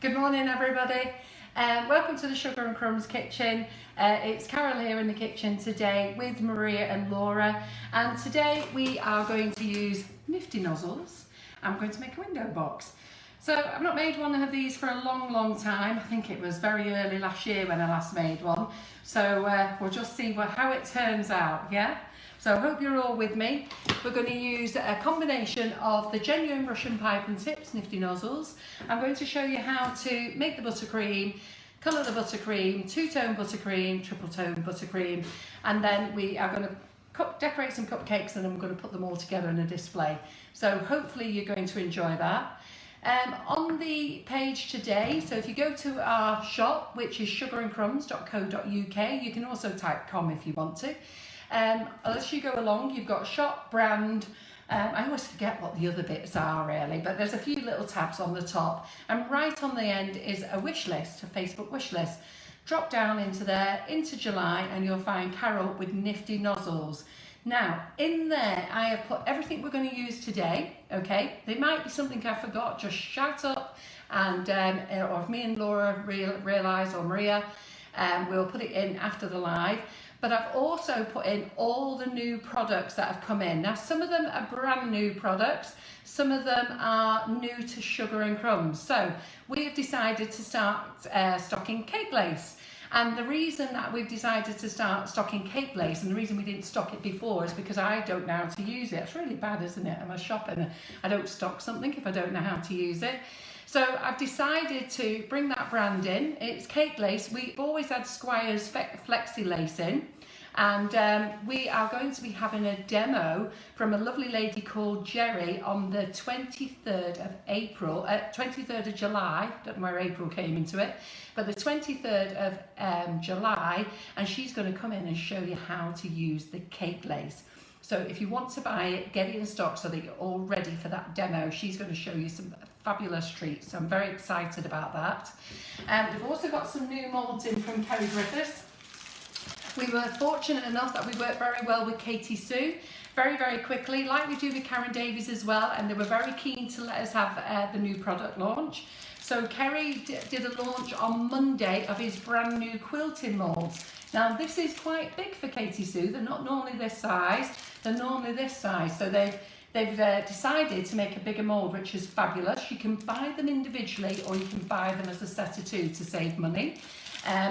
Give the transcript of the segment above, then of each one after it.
Good morning, everybody. Welcome to the Sugar and Crumbs kitchen. It's Carol here in the kitchen today with Maria and Laura, and today we are going to use Nifty Nozzles. I'm going to make a window box. So I've not made one of these for a long time. I think it was very early last year when I last made one. So we'll just see how it turns out, yeah? So I hope you're all with me. We're going to use a combination of the genuine Russian pipe and tips, Nifty Nozzles. I'm going to show you how to make the buttercream, colour the buttercream, two-tone buttercream, triple-tone buttercream, and then we are going to decorate some cupcakes and I'm going to put them all together in a display. So hopefully you're going to enjoy that. On the page today, so if you go to our shop, which is sugarandcrumbs.co.uk, you can also type com if you want to. As you go along, you've got shop, brand, I always forget what the other bits are really, but there's a few little tabs on the top, and right on the end is a wish list, a Facebook wish list. Drop down into there, into July, and you'll find Carol with Nifty Nozzles. Now, in there, I have put everything we're going to use today, okay? There might be something I forgot, just shout up, and or if me and Laura realise, or Maria, we'll put it in after the live. But I've also put in all the new products that have come in. Now, some of them are brand new products, some of them are new to Sugar and Crumbs. So we have decided to start stocking cake lace. And the reason that we've decided to start stocking cake lace, and the reason we didn't stock it before, is because I don't know how to use it. It's really bad, isn't it? I'm a shopper and I don't stock something if I don't know how to use it. So I've decided to bring that brand in. It's cake lace. We've always had Squire's Flexi Lace in. And we are going to be having a demo from a lovely lady called Jerry on the 23rd of April, 23rd of July, don't know where April came into it, but the 23rd of July, and she's going to come in and show you how to use the cake lace. So if you want to buy it, get it in stock so that you're all ready for that demo. She's going to show you some fabulous treats, so I'm very excited about that. We've also got some new moulds in from Kerry Griffiths. We were fortunate enough that we worked very well with Katie Sue, very quickly, like we do with Karen Davies as well, and they were very keen to let us have the new product launch. So Kerry did a launch on Monday of his brand new quilting moulds. Now this is quite big for Katie Sue. They're not normally this size, they're normally this size. So they've decided to make a bigger mould, which is fabulous. You can buy them individually or you can buy them as a set of two to save money.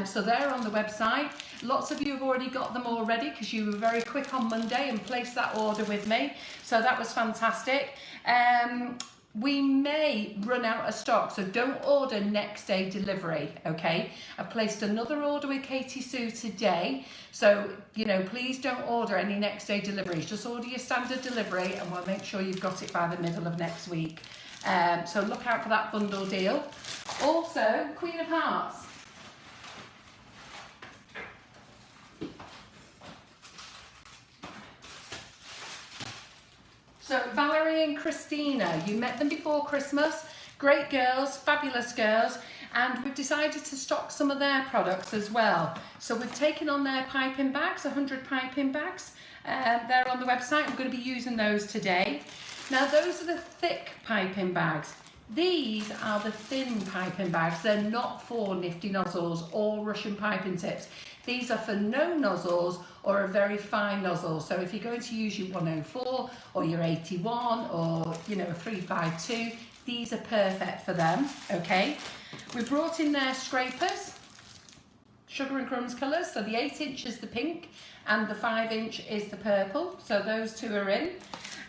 So they're on the website. Lots of you have already got them already because you were very quick on Monday and placed that order with me. So that was fantastic. We may run out of stock, so don't order next day delivery, okay? I've placed another order with Katie Sue today, so, you know, please don't order any next day deliveries. Just order your standard delivery and we'll make sure you've got it by the middle of next week. So look out for that bundle deal. Also, Queen of Hearts. So Valerie and Christina, you met them before Christmas, great girls, fabulous girls, and we've decided to stock some of their products as well. So we've taken on their piping bags, 100 piping bags, they're on the website. I'm going to be using those today. Now those are the thick piping bags. These are the thin piping bags. They're not for Nifty Nozzles or Russian piping tips. These are for no nozzles or a very fine nozzle. So if you're going to use your 104 or your 81 or, you know, a 352, these are perfect for them, okay? We brought in their scrapers, Sugar and Crumbs colours. So the 8-inch is the pink and the 5-inch is the purple. So those two are in.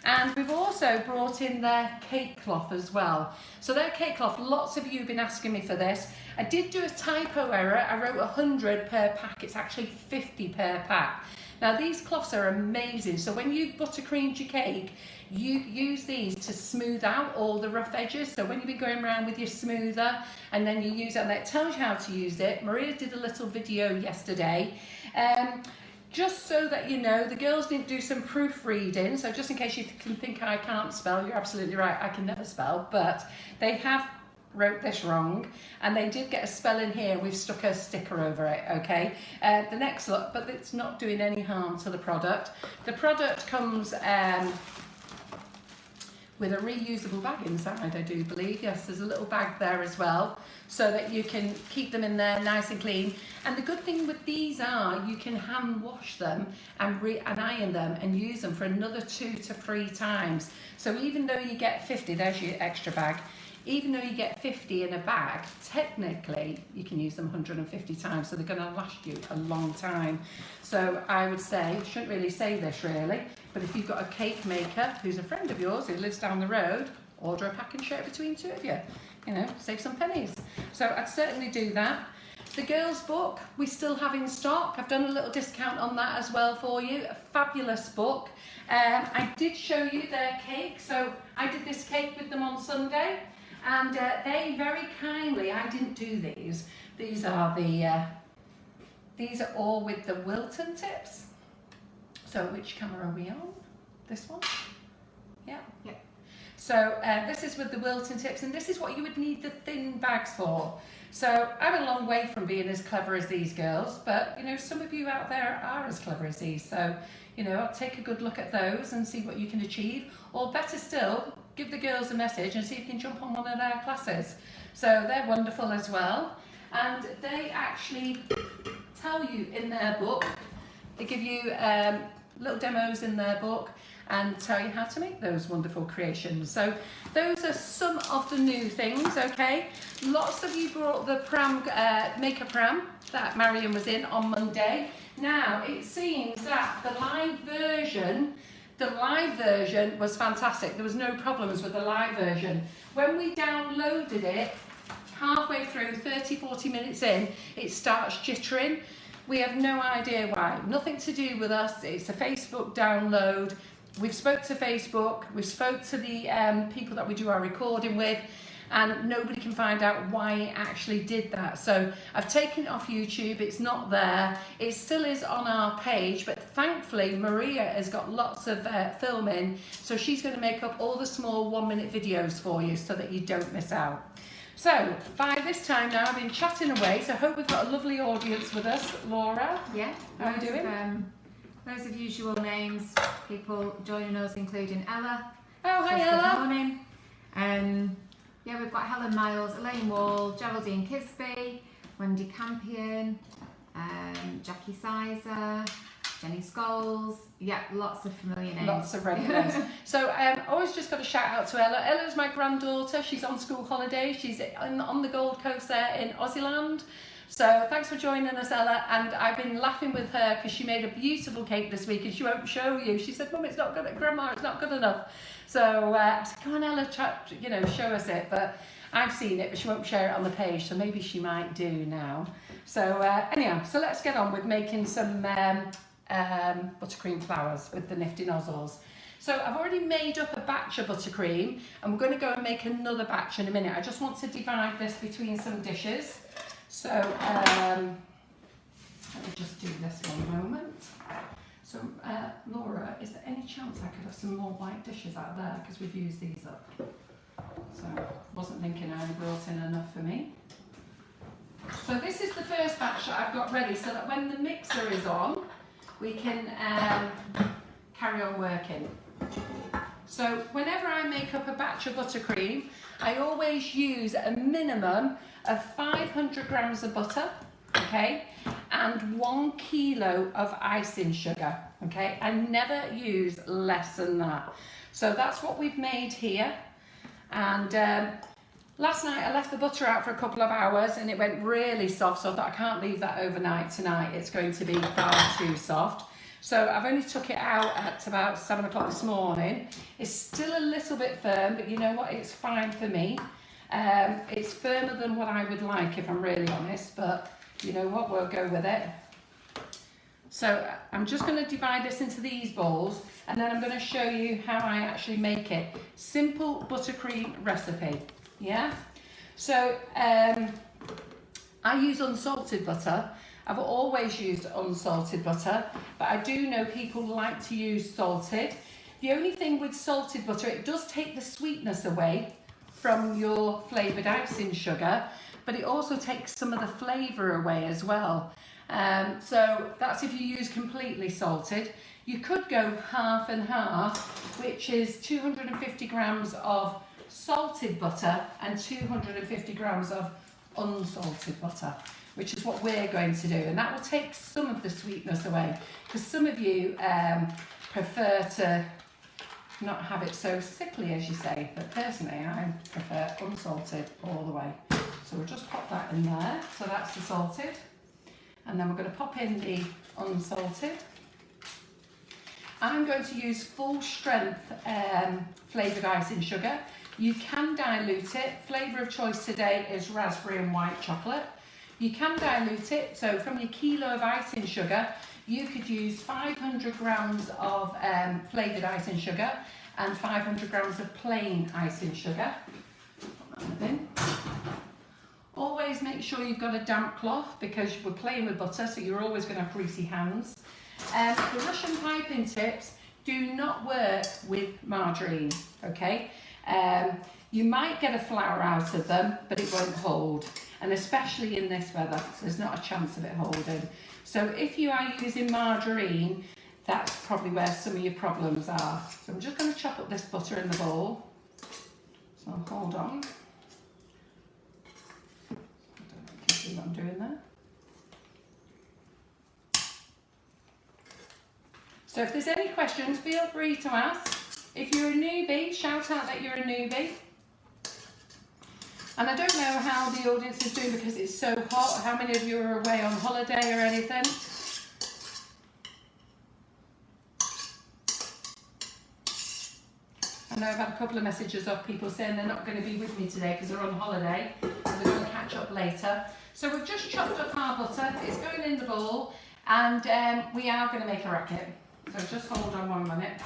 And we've also brought in their cake cloth as well. So their cake cloth, lots of you have been asking me for this. I did do a typo error. I wrote 100 per pack. It's actually 50 per pack. Now these cloths are amazing. So when you buttercreamed your cake, you use these to smooth out all the rough edges. So when you've been going around with your smoother and then you use it, and that tells you how to use it. Maria did a little video yesterday. Just so that you know, the girls didn't do some proofreading, so just in case you can think I can't spell, you're absolutely right, I can never spell, but they have wrote this wrong, and they did get a spell in here, we've stuck a sticker over it, okay? The next look, but it's not doing any harm to the product. The product comes with a reusable bag inside, I do believe. Yes, there's a little bag there as well, so that you can keep them in there nice and clean. And the good thing with these are you can hand wash them and iron them and use them for another 2 to 3 times. So even though you get 50, there's your extra bag, even though you get 50 in a bag, technically you can use them 150 times, so they're going to last you a long time. So I would say, shouldn't really say this really, but if you've got a cake maker who's a friend of yours who lives down the road, order a pack and share it between 2 of you. You know, save some pennies. So I'd certainly do that. The girls' book, we still have in stock. I've done a little discount on that as well for you. A fabulous book. I did show you their cake. So I did this cake with them on Sunday. And they very kindly, I didn't do these. These are all with the Wilton tips. So which camera are we on? This one? Yeah. Yeah. So this is with the Wilton tips, and this is what you would need the thin bags for. So I'm a long way from being as clever as these girls, but you know, some of you out there are as clever as these. So, you know, take a good look at those and see what you can achieve. Or better still, give the girls a message and see if you can jump on one of their classes. So they're wonderful as well. And they actually tell you in their book, they give you little demos in their book and tell you how to make those wonderful creations. So those are some of the new things, okay? Lots of you brought the pram, maker pram that Marion was in on Monday. Now, it seems that the live version was fantastic. There was no problems with the live version. When we downloaded it, halfway through, 30-40 minutes in, it starts jittering. We have no idea why. Nothing to do with us. It's a Facebook download. We've spoke to Facebook, we've spoke to the people that we do our recording with, and nobody can find out why it actually did that. So I've taken it off YouTube, it's not there. It still is on our page, but thankfully Maria has got lots of filming, so she's going to make up all the small 1-minute videos for you so that you don't miss out. So by this time now I've been chatting away, so I hope we've got a lovely audience with us. Laura? Yeah. How are you doing? Loads of usual names, people joining us, including Ella. Oh, hi Ella. Good morning. Yeah, we've got Helen Miles, Elaine Wall, Geraldine Kisby, Wendy Campion, Jackie Sizer, Jenny Scholes. Yeah, lots of familiar names. Lots of regulars. So always just got a shout out to Ella. Ella's my granddaughter. She's on school holidays. She's on the Gold Coast there in Aussieland. So thanks for joining us, Ella, and I've been laughing with her because she made a beautiful cake this week and she won't show you. She said, Mum, it's not good, Grandma, it's not good enough. So I said, come on, Ella, you know, show us it. But I've seen it, but she won't share it on the page, so maybe she might do now. So anyhow, so let's get on with making some buttercream flowers with the Nifty Nozzles. So I've already made up a batch of buttercream, and we're going to go and make another batch in a minute. I just want to divide this between some dishes. So let me just do this one moment. So Laura, is there any chance I could have some more white dishes out there, because we've used these up? So wasn't thinking I only brought in enough for me. So this is the first batch that I've got ready, so that when the mixer is on, we can carry on working. So whenever I make up a batch of buttercream, I always use a minimum of 500 grams of butter, okay, and 1 kilo of icing sugar, okay. I never use less than that. So that's what we've made here. And last night I left the butter out for a couple of hours and it went really soft, so I thought I can't leave that overnight tonight. It's going to be far too soft. So I've only took it out at about 7 o'clock this morning. It's still a little bit firm, but you know what, it's fine for me. It's firmer than what I would like, if I'm really honest, but you know what, we'll go with it. So I'm just going to divide this into these bowls, and then I'm going to show you how I actually make it. Simple buttercream recipe, yeah? So I use unsalted butter. I've always used unsalted butter, but I do know people like to use salted. The only thing with salted butter, it does take the sweetness away from your flavoured icing sugar, but it also takes some of the flavour away as well. So that's if you use completely salted. You could go half and half, which is 250 grams of salted butter and 250 grams of unsalted butter, which is what we're going to do, and that will take some of the sweetness away, because some of you prefer to not have it so sickly, as you say, but personally I prefer unsalted all the way. So we'll just pop that in there. So that's the salted, and then we're going to pop in the unsalted. I'm going to use full strength flavoured icing sugar. You can dilute it. Flavour of choice today is raspberry and white chocolate. You can dilute it, so from your kilo of icing sugar, you could use 500 grams of flavoured icing sugar and 500 grams of plain icing sugar. Put that in the bin. Always make sure you've got a damp cloth, because we're playing with butter, so you're always going to have greasy hands. The Russian piping tips do not work with margarine, okay? You might get a flour out of them, but it won't hold. And especially in this weather, there's not a chance of it holding. So if you are using margarine, that's probably where some of your problems are. So I'm just going to chop up this butter in the bowl. So hold on. I don't know if you can see what I'm doing there. So if there's any questions, feel free to ask. If you're a newbie, shout out that you're a newbie. And I don't know how the audience is doing because it's so hot. How many of you are away on holiday or anything? I know I've had a couple of messages of people saying they're not going to be with me today because they're on holiday, and they're going to catch up later. So we've just chopped up our butter. It's going in the bowl, and we are going to make a racket. So just hold on 1 minute.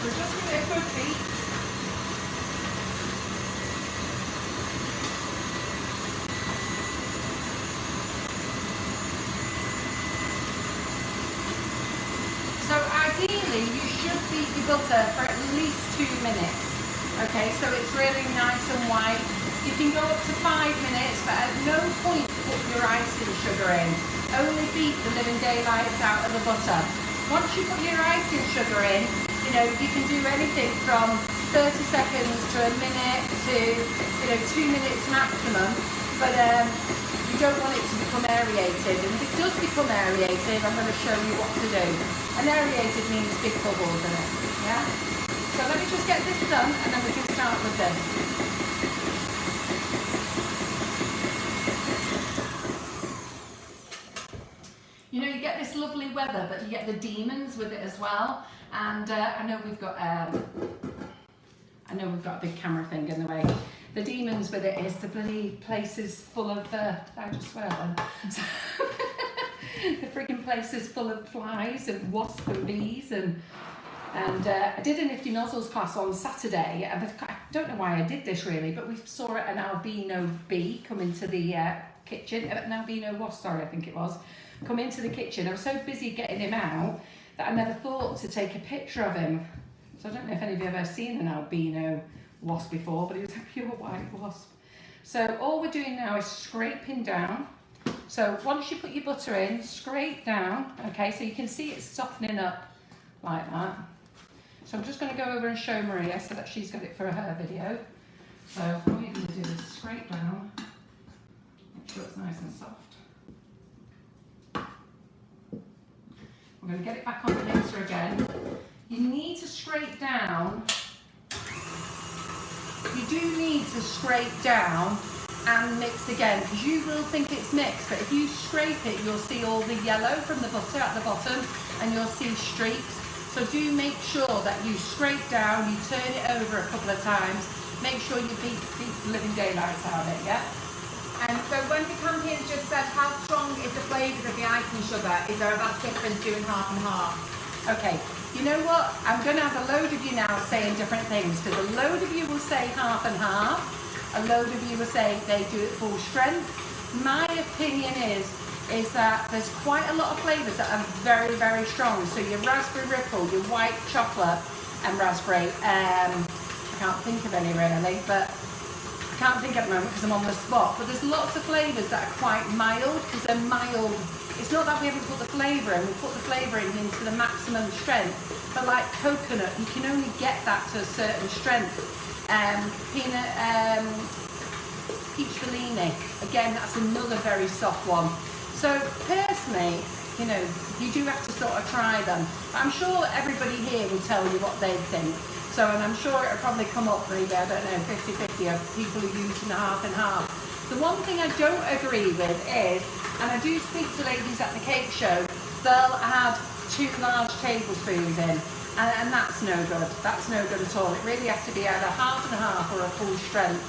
So just give it a good beat. Ideally, you should beat your butter for at least 2 minutes. Okay, so it's really nice and white. You can go up to 5 minutes, but at no point put your icing sugar in. Only beat the living daylights out of the butter. Once you put your icing sugar in, you know, you can do anything from 30 seconds to a minute to, 2 minutes maximum. But you don't want it to become aerated, and if it does become aerated, I'm going to show you what to do. And aerated means big bubbles in it, yeah? So let me just get this done, and then we can start with this. You know, you get this lovely weather, but you get the demons with it as well. And I know we've got a big camera thing in the way. The demons with it is the bloody place is full of, I just swear then. The freaking place is full of flies and wasps and bees, and I did a Nifty Nozzles class on Saturday, and I don't know why I did this really, but we saw an albino bee come into the kitchen, an albino wasp, sorry, I think it was, come into the kitchen. I was so busy getting him out that I never thought to take a picture of him. So I don't know if any of you have ever seen an albino wasp before, but it was a pure white wasp. So all we're doing now is scraping down. So once you put your butter in, scrape down, okay, so you can see it's softening up like that. So I'm just going to go over and show Maria so that she's got it for her video. So all you're going to do is scrape down, make sure it's nice and soft. I'm going to get it back on the mixer again. You need to scrape down. You do need to scrape down and mix again, because you will think it's mixed, but if you scrape it, you'll see all the yellow from the butter at the bottom, and you'll see streaks. So do make sure that you scrape down, you turn it over a couple of times, make sure you beat the living daylights out of it, yeah? And so Wendy Campion's just said, how strong is the flavours of the icing sugar? Is there a vast difference doing half and half? Okay, you know what? I'm going to have a load of you now saying different things, because a load of you will say half and half, a load of you will say they do it full strength. My opinion is is that there's quite a lot of flavours that are very, very strong. So your raspberry ripple, your white chocolate and raspberry. I can't think of any really, but I can't think at the moment because I'm on the spot. But there's lots of flavours that are quite mild because they're mild. It's not that we haven't put the flavour in, we put the flavour in into the maximum strength. But like coconut, you can only get that to a certain strength. Peach Bellini, again, that's another very soft one. So personally, you know, you do have to sort of try them. But I'm sure everybody here will tell you what they think. So, and I'm sure it'll probably come up maybe, I don't know, 50-50 of people who use half and half. The one thing I don't agree with is, and I do speak to ladies at the cake show, they'll add 2 large tablespoons in, and that's no good. That's no good at all. It really has to be either half and half or a full strength.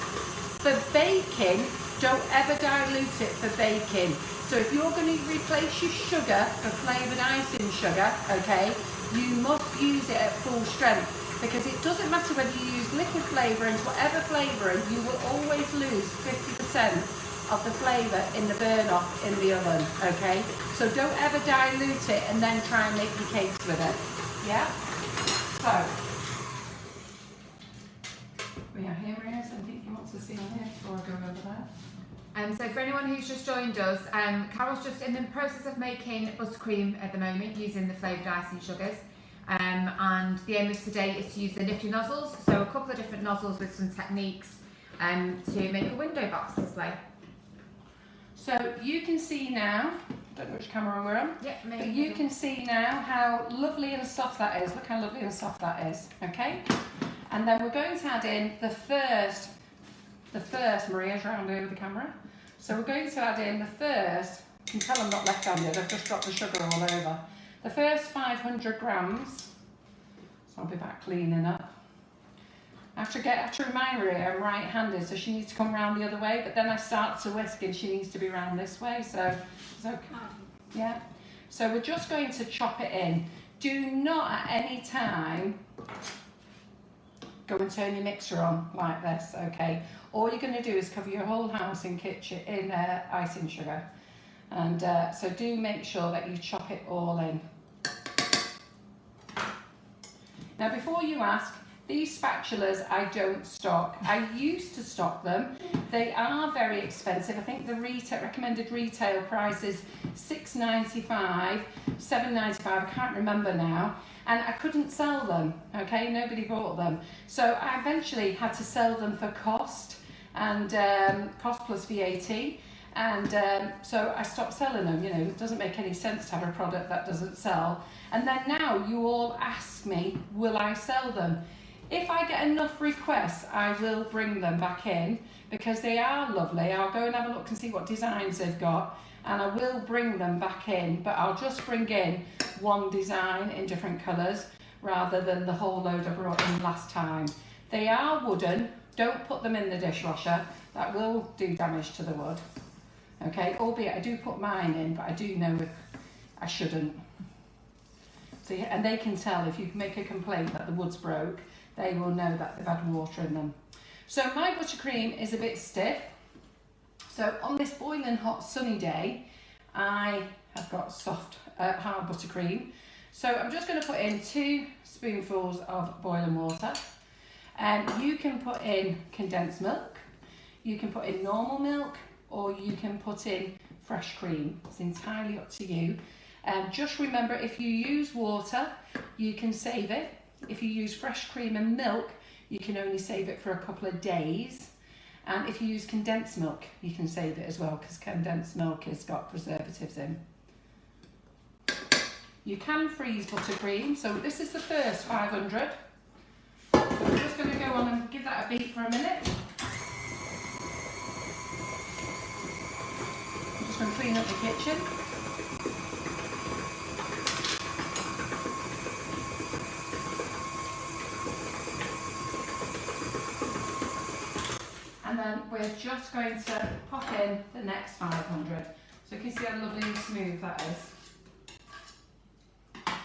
For baking, don't ever dilute it for baking. So if you're going to replace your sugar for flavoured icing sugar, okay, you must use it at full strength, because it doesn't matter whether you use liquid flavourings, whatever flavouring, you will always lose 50% of the flavour in the burn off in the oven, okay? So don't ever dilute it and then try and make your cakes with it, yeah? So, we are here, Maria, something you want to see on here before I go over there? So for anyone who's just joined us, Carol's just in the process of making buttercream at the moment using the flavoured icing sugars. And the aim of today is to use the Nifty nozzles, so a couple of different nozzles with some techniques to make a window box display. So you can see now, I don't know which camera we're on, yeah, but you can see now how lovely and soft that is. Look how lovely and soft that is, okay? And then we're going to add in the first, Maria's round over the camera. So we're going to add in the first, you can tell I'm not left-handed, I've just dropped the sugar all over. The first 500 grams, so I'll be back cleaning up. I have to remind Maria I'm right-handed, so she needs to come round the other way, but then I start to whisk and she needs to be round this way, so it's okay. Yeah. So we're just going to chop it in. Do not at any time go and turn your mixer on like this, okay? All you're going to do is cover your whole house in icing sugar. And so do make sure that you chop it all in. Now before you ask, these spatulas I don't stock. I used to stock them. They are very expensive. I think the recommended retail price is $6.95, $7.95, I can't remember now. And I couldn't sell them, okay? Nobody bought them. So I eventually had to sell them for cost, and cost plus VAT. And so I stopped selling them. You know, it doesn't make any sense to have a product that doesn't sell. And then now you all ask me, will I sell them? If I get enough requests, I will bring them back in, because they are lovely. I'll go and have a look and see what designs they've got, and I will bring them back in, but I'll just bring in one design in different colours rather than the whole load I brought in last time. They are wooden. Don't put them in the dishwasher. That will do damage to the wood. Okay, albeit I do put mine in, but I do know I shouldn't. So, and they can tell if you make a complaint that the wood's broke, they will know that they've had water in them. So my buttercream is a bit stiff. So on this boiling hot sunny day, I have got soft, hard buttercream. So I'm just going to put in 2 spoonfuls of boiling water. And you can put in condensed milk, you can put in normal milk, or you can put in fresh cream. It's entirely up to you. Just remember, if you use water, you can save it. If you use fresh cream and milk, you can only save it for a couple of days. And if you use condensed milk, you can save it as well, because condensed milk has got preservatives in. You can freeze buttercream. So this is the first 500. So I'm just going to go on and give that a beat for a minute. I'm just going to clean up the kitchen. And then we're just going to pop in the next 500. So you can see how lovely and smooth that is.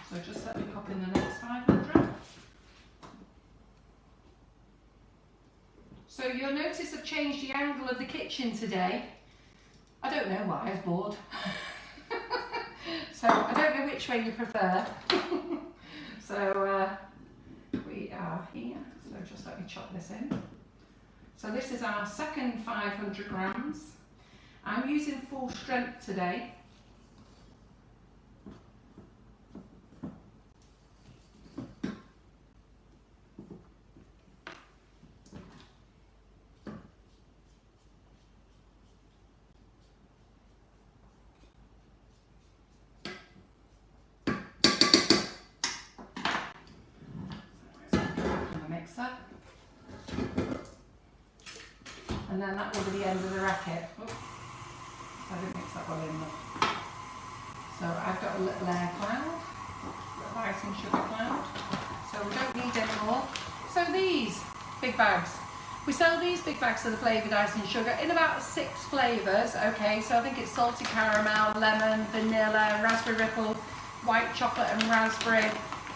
So just let me pop in the next 500. So you'll notice I've changed the angle of the kitchen today. I don't know why, I was bored. So I don't know which way you prefer. So we are here. So just let me chop this in. So this is our second 500 grams. I'm using full strength today. Mixer. And then that will be the end of the racket. Oops. I didn't mix that well in. So I've got a little air cloud, a little icing sugar cloud. So we don't need any more. So these big bags. We sell these big bags of the flavoured icing sugar in about 6 flavours. Okay, so I think it's salted caramel, lemon, vanilla, raspberry ripple, white chocolate and raspberry,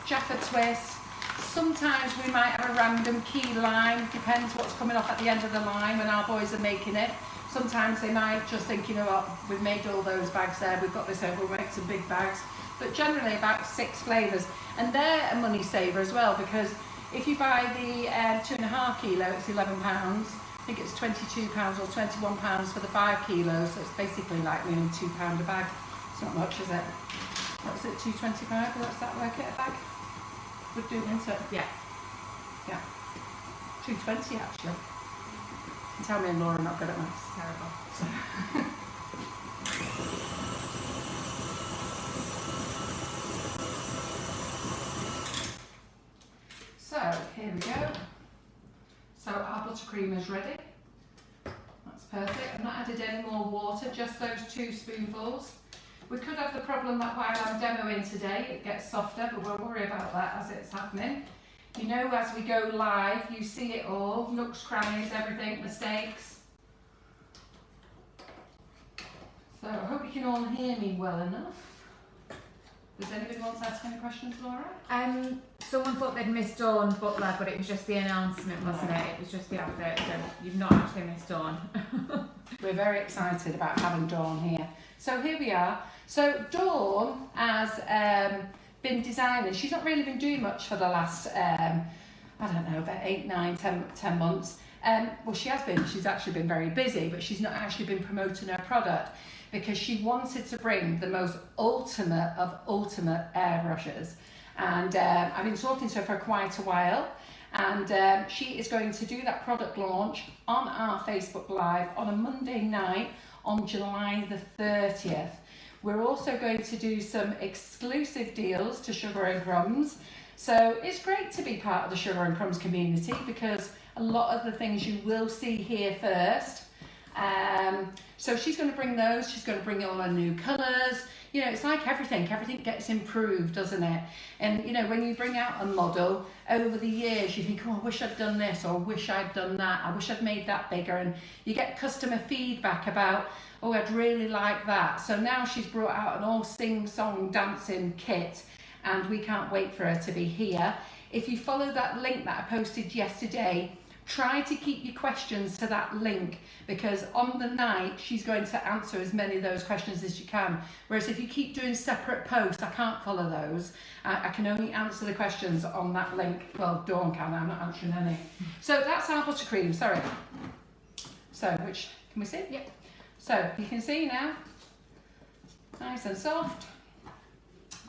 Jaffa twist. Sometimes we might have a random key lime, depends what's coming off at the end of the line when our boys are making it. Sometimes they might just think, you know what, we've made all those bags there, we've got this over, we'll make some big bags. But generally about 6 flavours. And they're a money saver as well, because if you buy the 2.5 kilo, it's £11. I think it's £22 or £21 for the 5 kilos, so it's basically like nearly £2 a bag. It's not much, is it? What is it, £2.25? What's that work at a bag? Would do, isn't it? Yeah. Yeah. 2.20 actually. And tell me and Laura are not good at maths. Terrible. So here we go. So our buttercream is ready. That's perfect. I've not added any more water, just those 2 spoonfuls. We could have the problem that while I'm demoing today, it gets softer, but we'll worry about that as it's happening. You know, as we go live, you see it all, nooks, crannies, everything, mistakes. So I hope you can all hear me well enough. Does anybody want to ask any questions, Laura? Someone thought they'd missed Dawn Butler, but it was just the announcement, wasn't it? It was just the advert, so you've not actually missed Dawn. We're very excited about having Dawn here. So here we are. So Dawn has been designing. She's not really been doing much for the last, I don't know, about 8, 9, 10 months. Well, she has been. She's actually been very busy, but she's not actually been promoting her product because she wanted to bring the most ultimate of ultimate airbrushes. And I've been talking to her for quite a while. And she is going to do that product launch on our Facebook Live on a Monday night on July the 30th. We're also going to do some exclusive deals to Sugar and Crumbs. So it's great to be part of the Sugar and Crumbs community because a lot of the things you will see here first. So she's going to bring those, she's going to bring all her new colours. You know, it's like everything gets improved, doesn't it? And you know, when you bring out a model, over the years you think, oh, I wish I'd done this, or I wish I'd done that, I wish I'd made that bigger, and you get customer feedback about, oh, I'd really like that. So now she's brought out an all sing-song dancing kit, and we can't wait for her to be here. If you follow that link that I posted yesterday, try to keep your questions to that link, because on the night she's going to answer as many of those questions as you can. Whereas if you keep doing separate posts, I can't follow those. I can only answer the questions on that link. Well, Dawn can, I'm not answering any. So that's our buttercream, sorry. So, which, can we see? Yep. So, you can see now, nice and soft.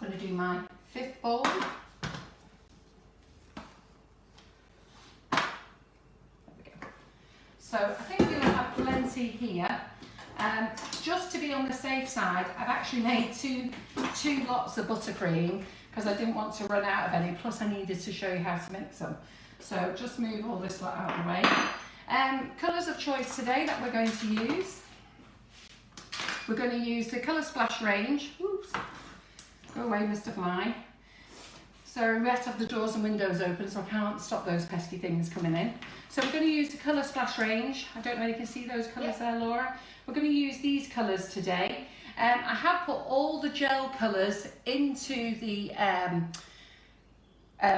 I'm going to do my 5th ball. So I think we'll have plenty here. Just to be on the safe side, I've actually made two lots of buttercream because I didn't want to run out of any, plus I needed to show you how to make some. So just move all this lot out of the way. Colours of choice today that we're going to use. We're going to use the Colour Splash range. Oops. Go away, Mr. Fly. So we have to have the doors and windows open, so I can't stop those pesky things coming in. So we're going to use the Colour Splash range. I don't know if you can see those colours there, Laura. We're going to use these colours today. I have put all the gel colours into the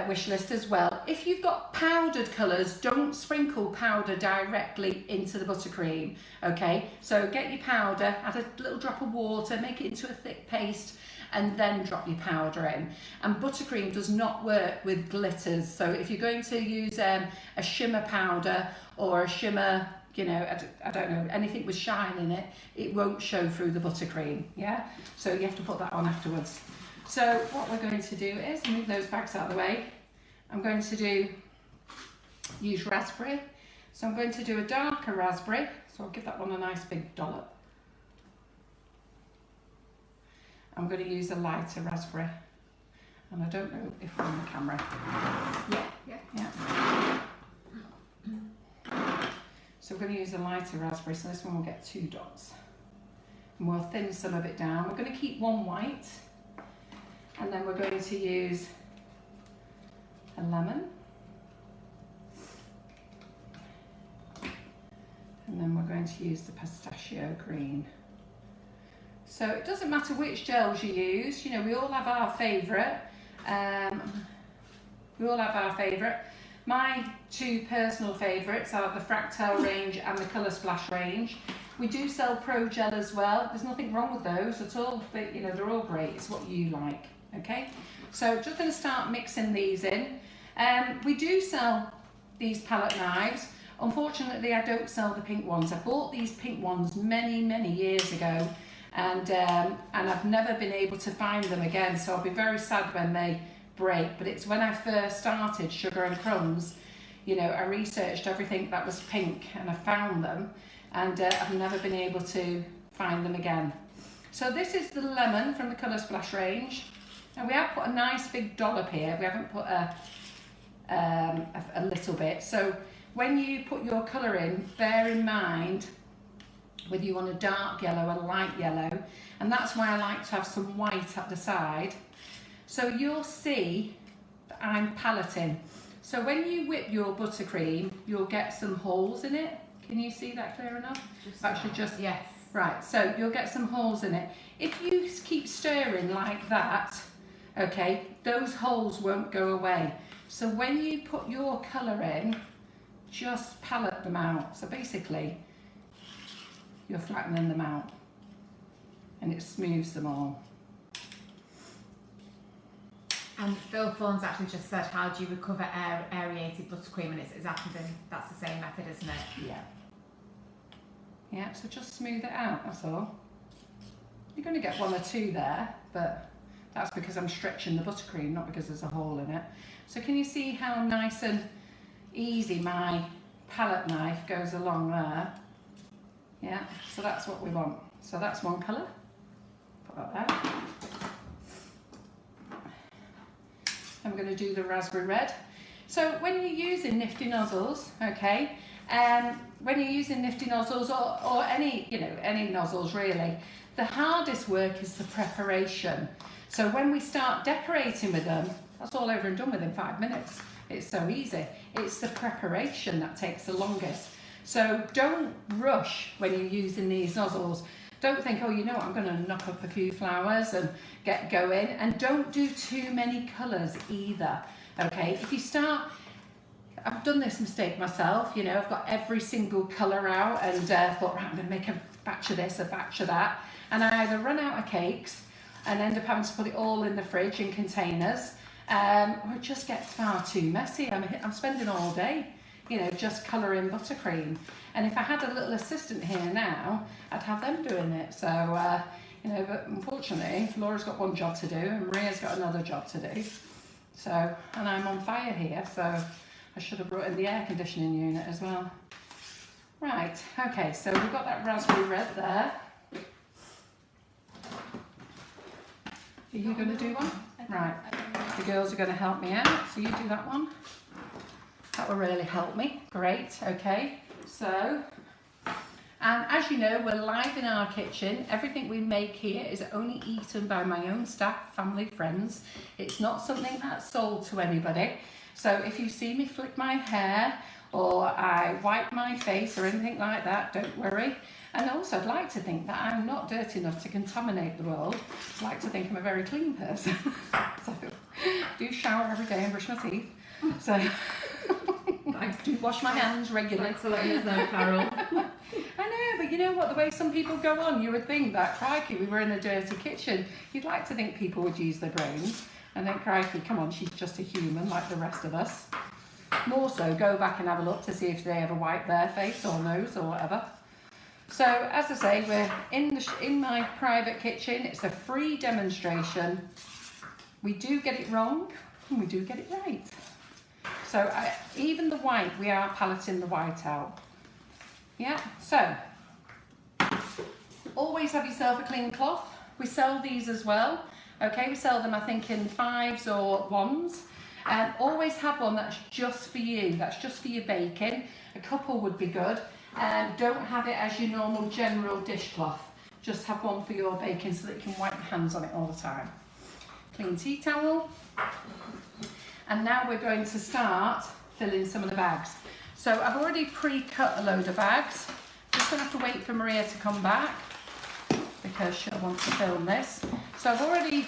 wish list as well. If you've got powdered colours, don't sprinkle powder directly into the buttercream, okay? So get your powder, add a little drop of water, make it into a thick paste, and then drop your powder in. And buttercream does not work with glitters. So if you're going to use a shimmer powder or a shimmer, you know, I don't know, anything with shine in it, it won't show through the buttercream, yeah? So you have to put that on afterwards. So what we're going to do is move those bags out of the way. I'm going to use raspberry. So I'm going to do a darker raspberry. So I'll give that one a nice big dollop. I'm going to use a lighter raspberry. And I don't know if we're on the camera. Yeah. So we're going to use a lighter raspberry. So this one will get 2 dots. And we'll thin some of it down. We're going to keep one white. And then we're going to use a lemon. And then we're going to use the pistachio green. So it doesn't matter which gels you use, you know, we all have our favourite. My 2 personal favourites are the Fractal range and the Colour Splash range. We do sell Pro Gel as well. There's nothing wrong with those at all, but you know, they're all great. It's what you like, okay? So just going to start mixing these in. We do sell these palette knives. Unfortunately, I don't sell the pink ones. I bought these pink ones many, many years ago, and I've never been able to find them again. So I'll be very sad when they break. But it's when I first started Sugar and Crumbs, you know, I researched everything that was pink and I found them, and I've never been able to find them again. So this is the lemon from the Colour Splash range, and we have put a nice big dollop here. We haven't put a little bit. So when you put your colour in, bear in mind whether you want a dark yellow or a light yellow, and that's why I like to have some white at the side. So you'll see that I'm paletting. So when you whip your buttercream, you'll get some holes in it. Can you see that clear enough? Yes. Right, so you'll get some holes in it. If you keep stirring like that, okay, those holes won't go away. So when you put your colour in, just palette them out. So basically, you're flattening them out and it smooths them all. And Phil Thorne's actually just said, how do you recover aerated buttercream? And it's exactly that's the same method, isn't it? Yeah. Yeah, so just smooth it out, that's all. You're going to get 1 or 2 there, but that's because I'm stretching the buttercream, not because there's a hole in it. So can you see how nice and easy my palette knife goes along there? Yeah, so that's what we want. So that's one colour. Put that there. I'm going to do the raspberry red. So when you're using Nifty nozzles, okay, when you're using Nifty nozzles or any, you know, any nozzles really, the hardest work is the preparation. So when we start decorating with them, that's all over and done within 5 minutes. It's so easy. It's the preparation that takes the longest. So don't rush when you're using these nozzles. Don't think, oh, you know what, I'm going to knock up a few flowers and get going. And don't do too many colours either, okay? If you start, I've done this mistake myself, you know, I've got every single colour out and thought, right, I'm going to make a batch of this, a batch of that. And I either run out of cakes and end up having to put it all in the fridge in containers, or it just gets far too messy. I'm spending all day, you know, just colouring buttercream. And if I had a little assistant here now, I'd have them doing it. So, you know, but unfortunately, Laura's got one job to do and Maria's got another job to do. So, and I'm on fire here, so I should have brought in the air conditioning unit as well. Right, okay, so we've got that raspberry red there. Are you going to do one? Right, the girls are going to help me out, so you do that one. That will really help me. Great, okay. So, and as you know, we're live in our kitchen. Everything we make here is only eaten by my own staff, family, friends. It's not something that's sold to anybody. So if you see me flick my hair or I wipe my face or anything like that, don't worry. And also I'd like to think that I'm not dirty enough to contaminate the world. I'd like to think I'm a very clean person. So do shower every day and brush my teeth. So I wash my hands regularly. Thanks for letting us know, Carol. I know, but you know what, the way some people go on, you would think that, crikey, we were in a dirty kitchen. You'd like to think people would use their brains. And then, crikey, come on, she's just a human like the rest of us. More so, go back and have a look to see if they ever wipe their face or nose or whatever. So, as I say, we're in my private kitchen. It's a free demonstration. We do get it wrong and we do get it right. So, even the white, we are palleting the white out. Yeah, so, always have yourself a clean cloth. We sell these as well. Okay, we sell them, I think, in 5s or 1s. Always have one that's just for you, that's just for your baking. A couple would be good. Don't have it as your normal general dishcloth. Just have one for your baking so that you can wipe your hands on it all the time. Clean tea towel. And now we're going to start filling some of the bags. So I've already pre-cut a load of bags. Just going to have to wait for Maria to come back because she'll want to film this. So I've already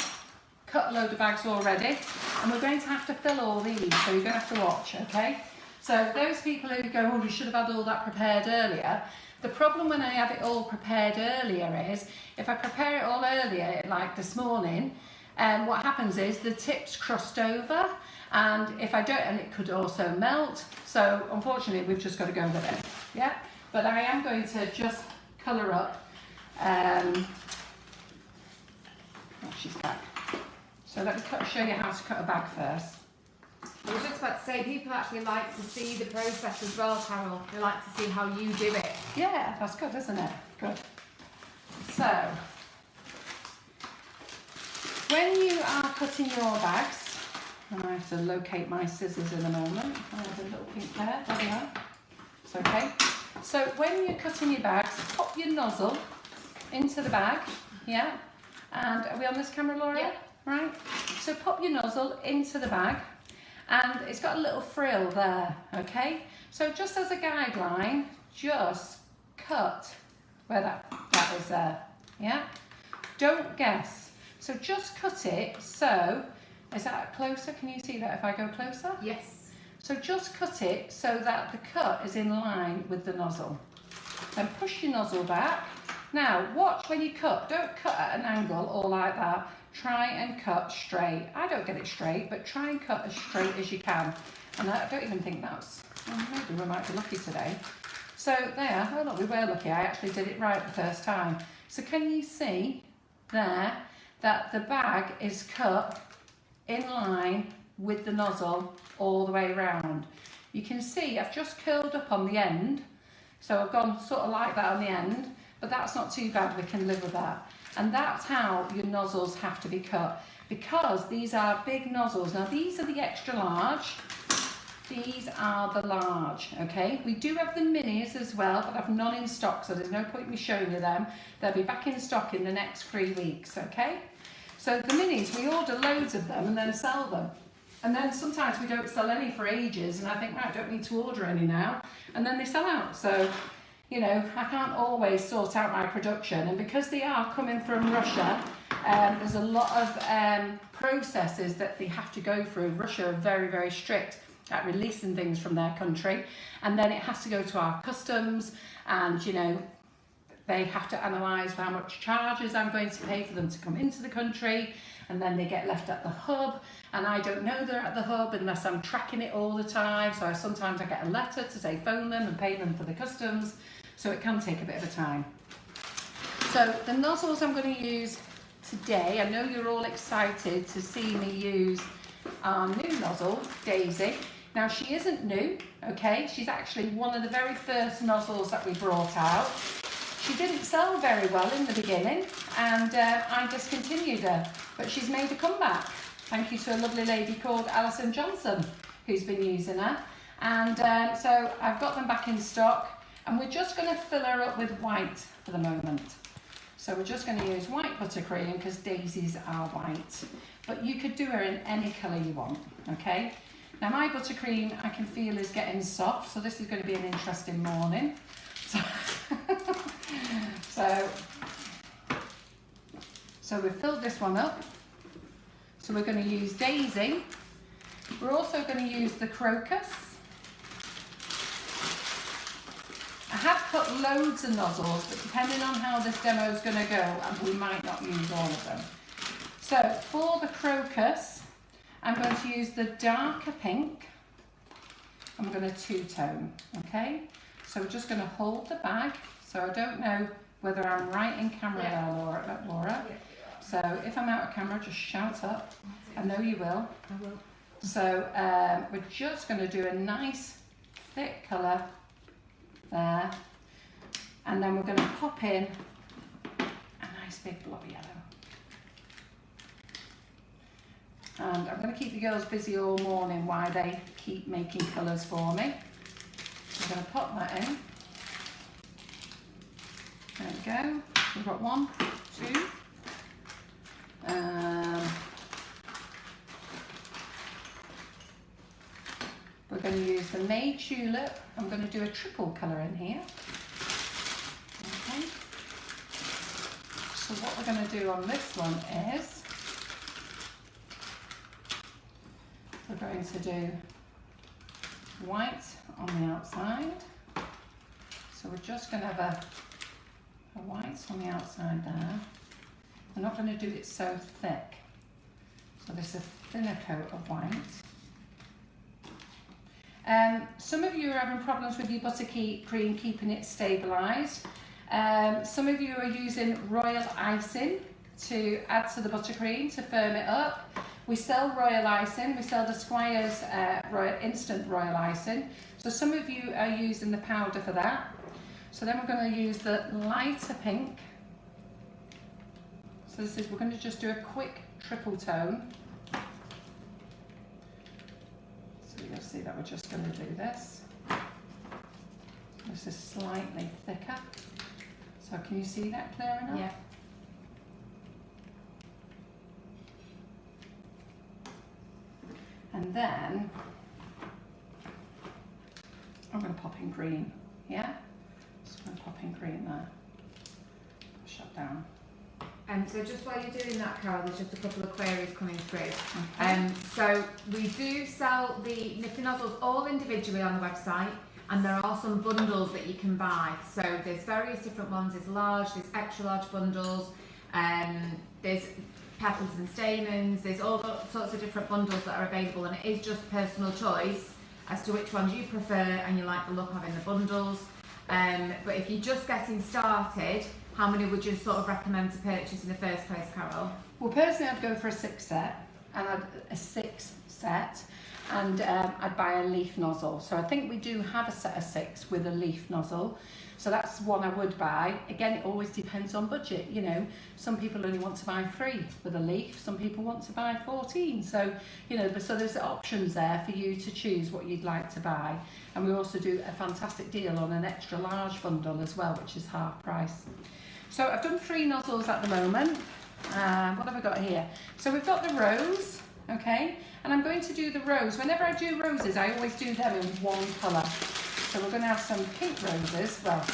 cut a load of bags already, and we're going to have to fill all these, so you're going to have to watch, okay? So those people who go, oh, you should have had all that prepared earlier, the problem when I have it all prepared earlier is, if I prepare it all earlier, like this morning, what happens is the tips crust over, and if I don't, and it could also melt, so unfortunately we've just got to go with it, yeah? But I am going to just colour up, oh, she's back. So let me show you how to cut a bag first. I was just about to say, people actually like to see the process as well, Carol. They like to see how you do it. Yeah, that's good, isn't it? Good. So, when you are cutting your bags, and I have to locate my scissors in a moment. I have a little pink there, there we are. It's okay. So when you're cutting your bags, pop your nozzle into the bag, yeah? And are we on this camera, Laura? Yeah. Right, so pop your nozzle into the bag, and it's got a little frill there, okay? So just as a guideline, just cut where that is there, yeah? Don't guess. So just cut it, so, is that closer? Can you see that if I go closer? Yes. So just cut it so that the cut is in line with the nozzle. Then push your nozzle back. Now, watch when you cut. Don't cut at an angle or like that. Try and cut straight. I don't get it straight, but try and cut as straight as you can. And I don't even think that's, well, maybe we might be lucky today. So there, oh look, we were lucky. I actually did it right the first time. So can you see there that the bag is cut in line with the nozzle all the way around? You can see I've just curled up on the end. So I've gone sort of like that on the end, but that's not too bad, we can live with that. And that's how your nozzles have to be cut, because these are big nozzles. Now these are the extra large, these are the large, okay? We do have the minis as well, but I've none in stock, so there's no point in me showing you them. They'll be back in stock in the next 3 weeks, okay? So the minis, we order loads of them and then sell them. And then sometimes we don't sell any for ages, and I think, right, I don't need to order any now. And then they sell out, so, you know, I can't always sort out my production, and because they are coming from Russia, there's a lot of processes that they have to go through. Russia are very, very strict at releasing things from their country, and then it has to go to our customs, and, you know, they have to analyse how much charges I'm going to pay for them to come into the country, and then they get left at the hub, and I don't know they're at the hub unless I'm tracking it all the time, so sometimes I get a letter to say phone them and pay them for the customs. So it can take a bit of a time. So the nozzles I'm going to use today, I know you're all excited to see me use our new nozzle, Daisy. Now she isn't new, okay? She's actually one of the very first nozzles that we brought out. She didn't sell very well in the beginning, and I discontinued her, but she's made a comeback. Thank you to a lovely lady called Alison Johnson, who's been using her. And so I've got them back in stock. And we're just going to fill her up with white for the moment. So we're just going to use white buttercream because daisies are white. But you could do her in any colour you want, okay? Now my buttercream I can feel is getting soft, so this is going to be an interesting morning. So we've filled this one up. So we're going to use Daisy. We're also going to use the crocus. put loads of nozzles, but depending on how this demo is going to go, we might not use all of them. So for the crocus, I'm going to use the darker pink. I'm going to two-tone, okay? So we're just going to hold the bag. So I don't know whether I'm right in camera there, Laura. So if I'm out of camera, just shout up. I know you will. I will. So we're just going to do a nice thick colour there. And then we're going to pop in a nice big blob of yellow. And I'm going to keep the girls busy all morning while they keep making colours for me. I'm going to pop that in. There we go. We've got 1, 2. We're going to use the May Tulip. I'm going to do a triple colour in here. Okay. So what we're going to do on this one is we're going to do white on the outside. So we're just going to have a white on the outside there. We're not going to do it so thick. So this is a thinner coat of white. Some of you are having problems with your buttercream keeping it stabilised. Some of you are using royal icing to add to the buttercream to firm it up. We sell royal icing, we sell the Squire's instant royal icing. So some of you are using the powder for that. So then we're going to use the lighter pink. So this is, we're going to just do a quick triple tone. So you'll see that we're just going to do this. This is slightly thicker. So can you see that clear enough? Yeah. And then I'm going to pop in green, yeah? So I'm going to pop in green there. Push that down. So just while you're doing that, Carol, there's just a couple of queries coming through. Okay. So we do sell the Nifty Nozzles all individually on the website, and there are some bundles that you can buy. So there's various different ones. There's large, there's extra large bundles, there's petals and stamens, there's all sorts of different bundles that are available, and it is just personal choice as to which ones you prefer and you like the look of in the bundles. But if you're just getting started, how many would you sort of recommend to purchase in the first place, Carol? Well, personally, I'd go for a 6 set, and I'd buy a leaf nozzle. So I think we do have a set of 6 with a leaf nozzle. So that's one I would buy. Again, it always depends on budget. You know, some people only want to buy 3 with a leaf. Some people want to buy 14. So, you know, so there's options there for you to choose what you'd like to buy. And we also do a fantastic deal on an extra large bundle as well, which is half price. So I've done 3 nozzles at the moment. What have I got here? So we've got the rose, okay? And I'm going to do the rose. Whenever I do roses, I always do them in one colour. So we're going to have some pink roses, well,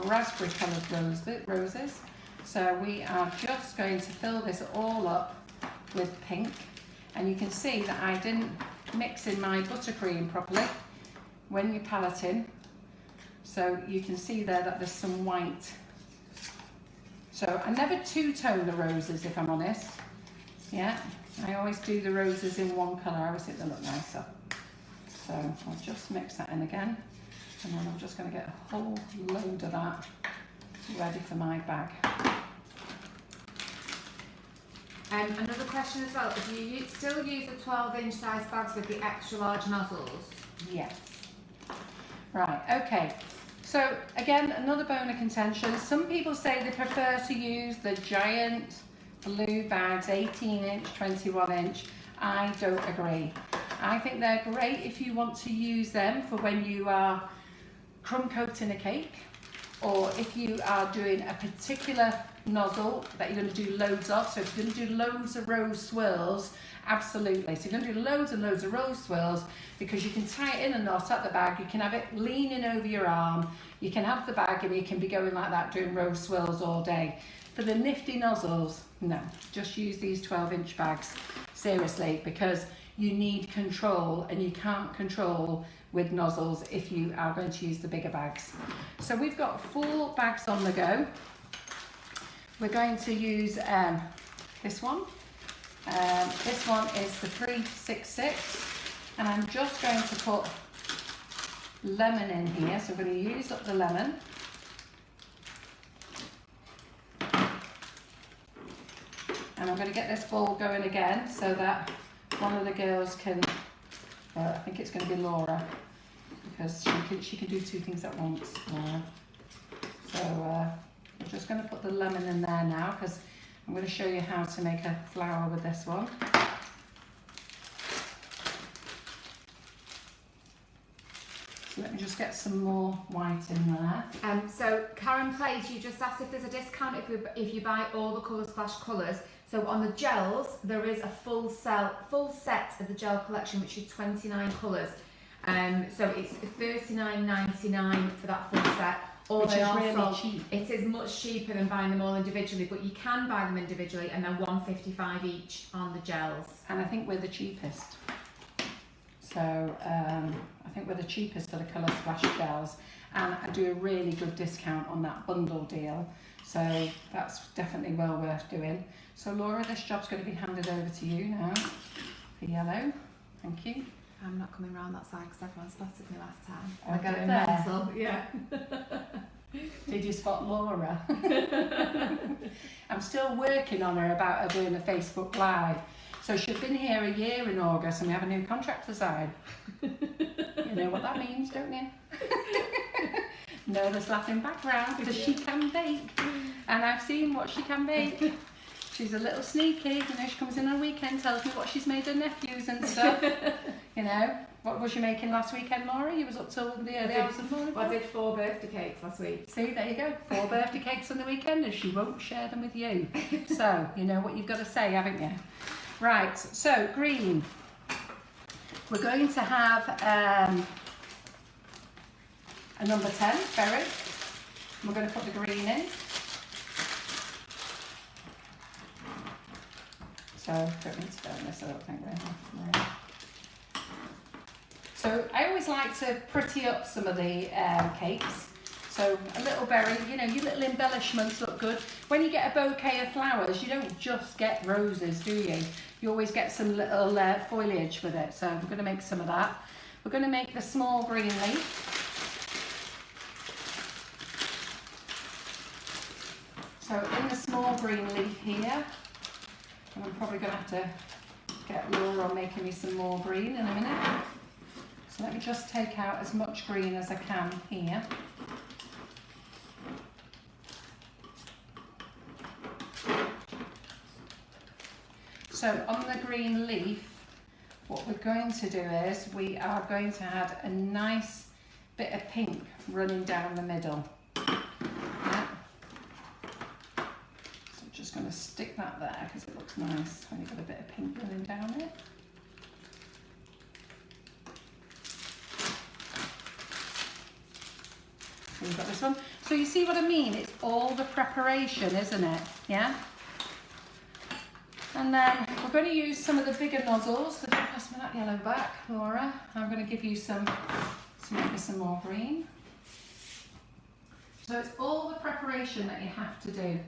raspberry coloured roses. So we are just going to fill this all up with pink. And you can see that I didn't mix in my buttercream properly when you're paletting. So you can see there that there's some white. So I never two-tone the roses, if I'm honest. Yeah, I always do the roses in one colour. I always think they look nicer. So I'll just mix that in again, and then I'm just going to get a whole load of that ready for my bag. Another question as well, do you still use the 12-inch size bags with the extra large nozzles? Yes. Right, okay. So again, another bone of contention. Some people say they prefer to use the giant blue bags, 18-inch, 21-inch. I don't agree. I think they're great if you want to use them for when you are crumb coating a cake, or if you are doing a particular nozzle that you're going to do loads of. So if you're going to do loads of rose swirls, absolutely. So you're going to do loads and loads of rose swirls, because you can tie it in a knot at the bag, you can have it leaning over your arm, you can have the bag and you can be going like that doing rose swirls all day. For the Nifty nozzles, no, just use these 12-inch bags, seriously, because you need control, and you can't control with nozzles if you are going to use the bigger bags. So we've got 4 bags on the go. We're going to use this one. This one is the 366, and I'm just going to put lemon in here. So we're going to use up the lemon. And I'm going to get this bowl going again so that one of the girls can, I think it's going to be Laura, because she can do 2 things at once, Laura. So I'm just going to put the lemon in there now, because I'm going to show you how to make a flour with this one. So let me just get some more white in there. So Karen Plays, you just asked if there's a discount if you buy all the Colour Splash colours. So on the gels, there is a full set of the gel collection, which is 29 colours. So it's $39.99 for that full set. Or Which is really cheap. It is much cheaper than buying them all individually, but you can buy them individually, and they're $1.55 each on the gels. And I think we're the cheapest. So I think we're the cheapest for the Colour Splash gels, and I do a really good discount on that bundle deal. So that's definitely well worth doing. So Laura, this job's going to be handed over to you now for yellow. Thank you. I'm not coming round that side because everyone spotted me last time. Oh, I got it there. mental, yeah. Did you spot Laura? I'm still working on her about her doing a Facebook Live. So she's been here a year in August, and we have a new contract to sign. You know what that means, don't you? Nervous laughing background, because she can bake, and I've seen what she can bake. She's a little sneaky, you know, she comes in on a weekend, tells me what she's made her nephews and stuff. You know, what was you making last weekend, Laura? You was up till the early hours of the morning. I did 4 birthday cakes last week. See, there you go, 4 birthday cakes on the weekend, and she won't share them with you. So, you know what you've got to say, haven't you? Right, so green. We're going to have a number 10, berry. We're going to put the green in. So, don't need to burn this, I don't think we're right. So, I always like to pretty up some of the cakes. So, a little berry, you know, your little embellishments look good. When you get a bouquet of flowers, you don't just get roses, do you? You always get some little foliage with it. So, we're going to make some of that. We're going to make the small green leaf. So, in the small green leaf here, and I'm probably going to have to get Laura on making me some more green in a minute. So let me just take out as much green as I can here. So on the green leaf, what we're going to do is we are going to add a nice bit of pink running down the middle. Just going to stick that there because it looks nice when you've got a bit of pink running down it. So we've got this one. So you see what I mean? It's all the preparation, isn't it? Yeah? And then we're going to use some of the bigger nozzles. So don't pass me that yellow back, Laura. I'm going to give you some more green. So it's all the preparation that you have to do.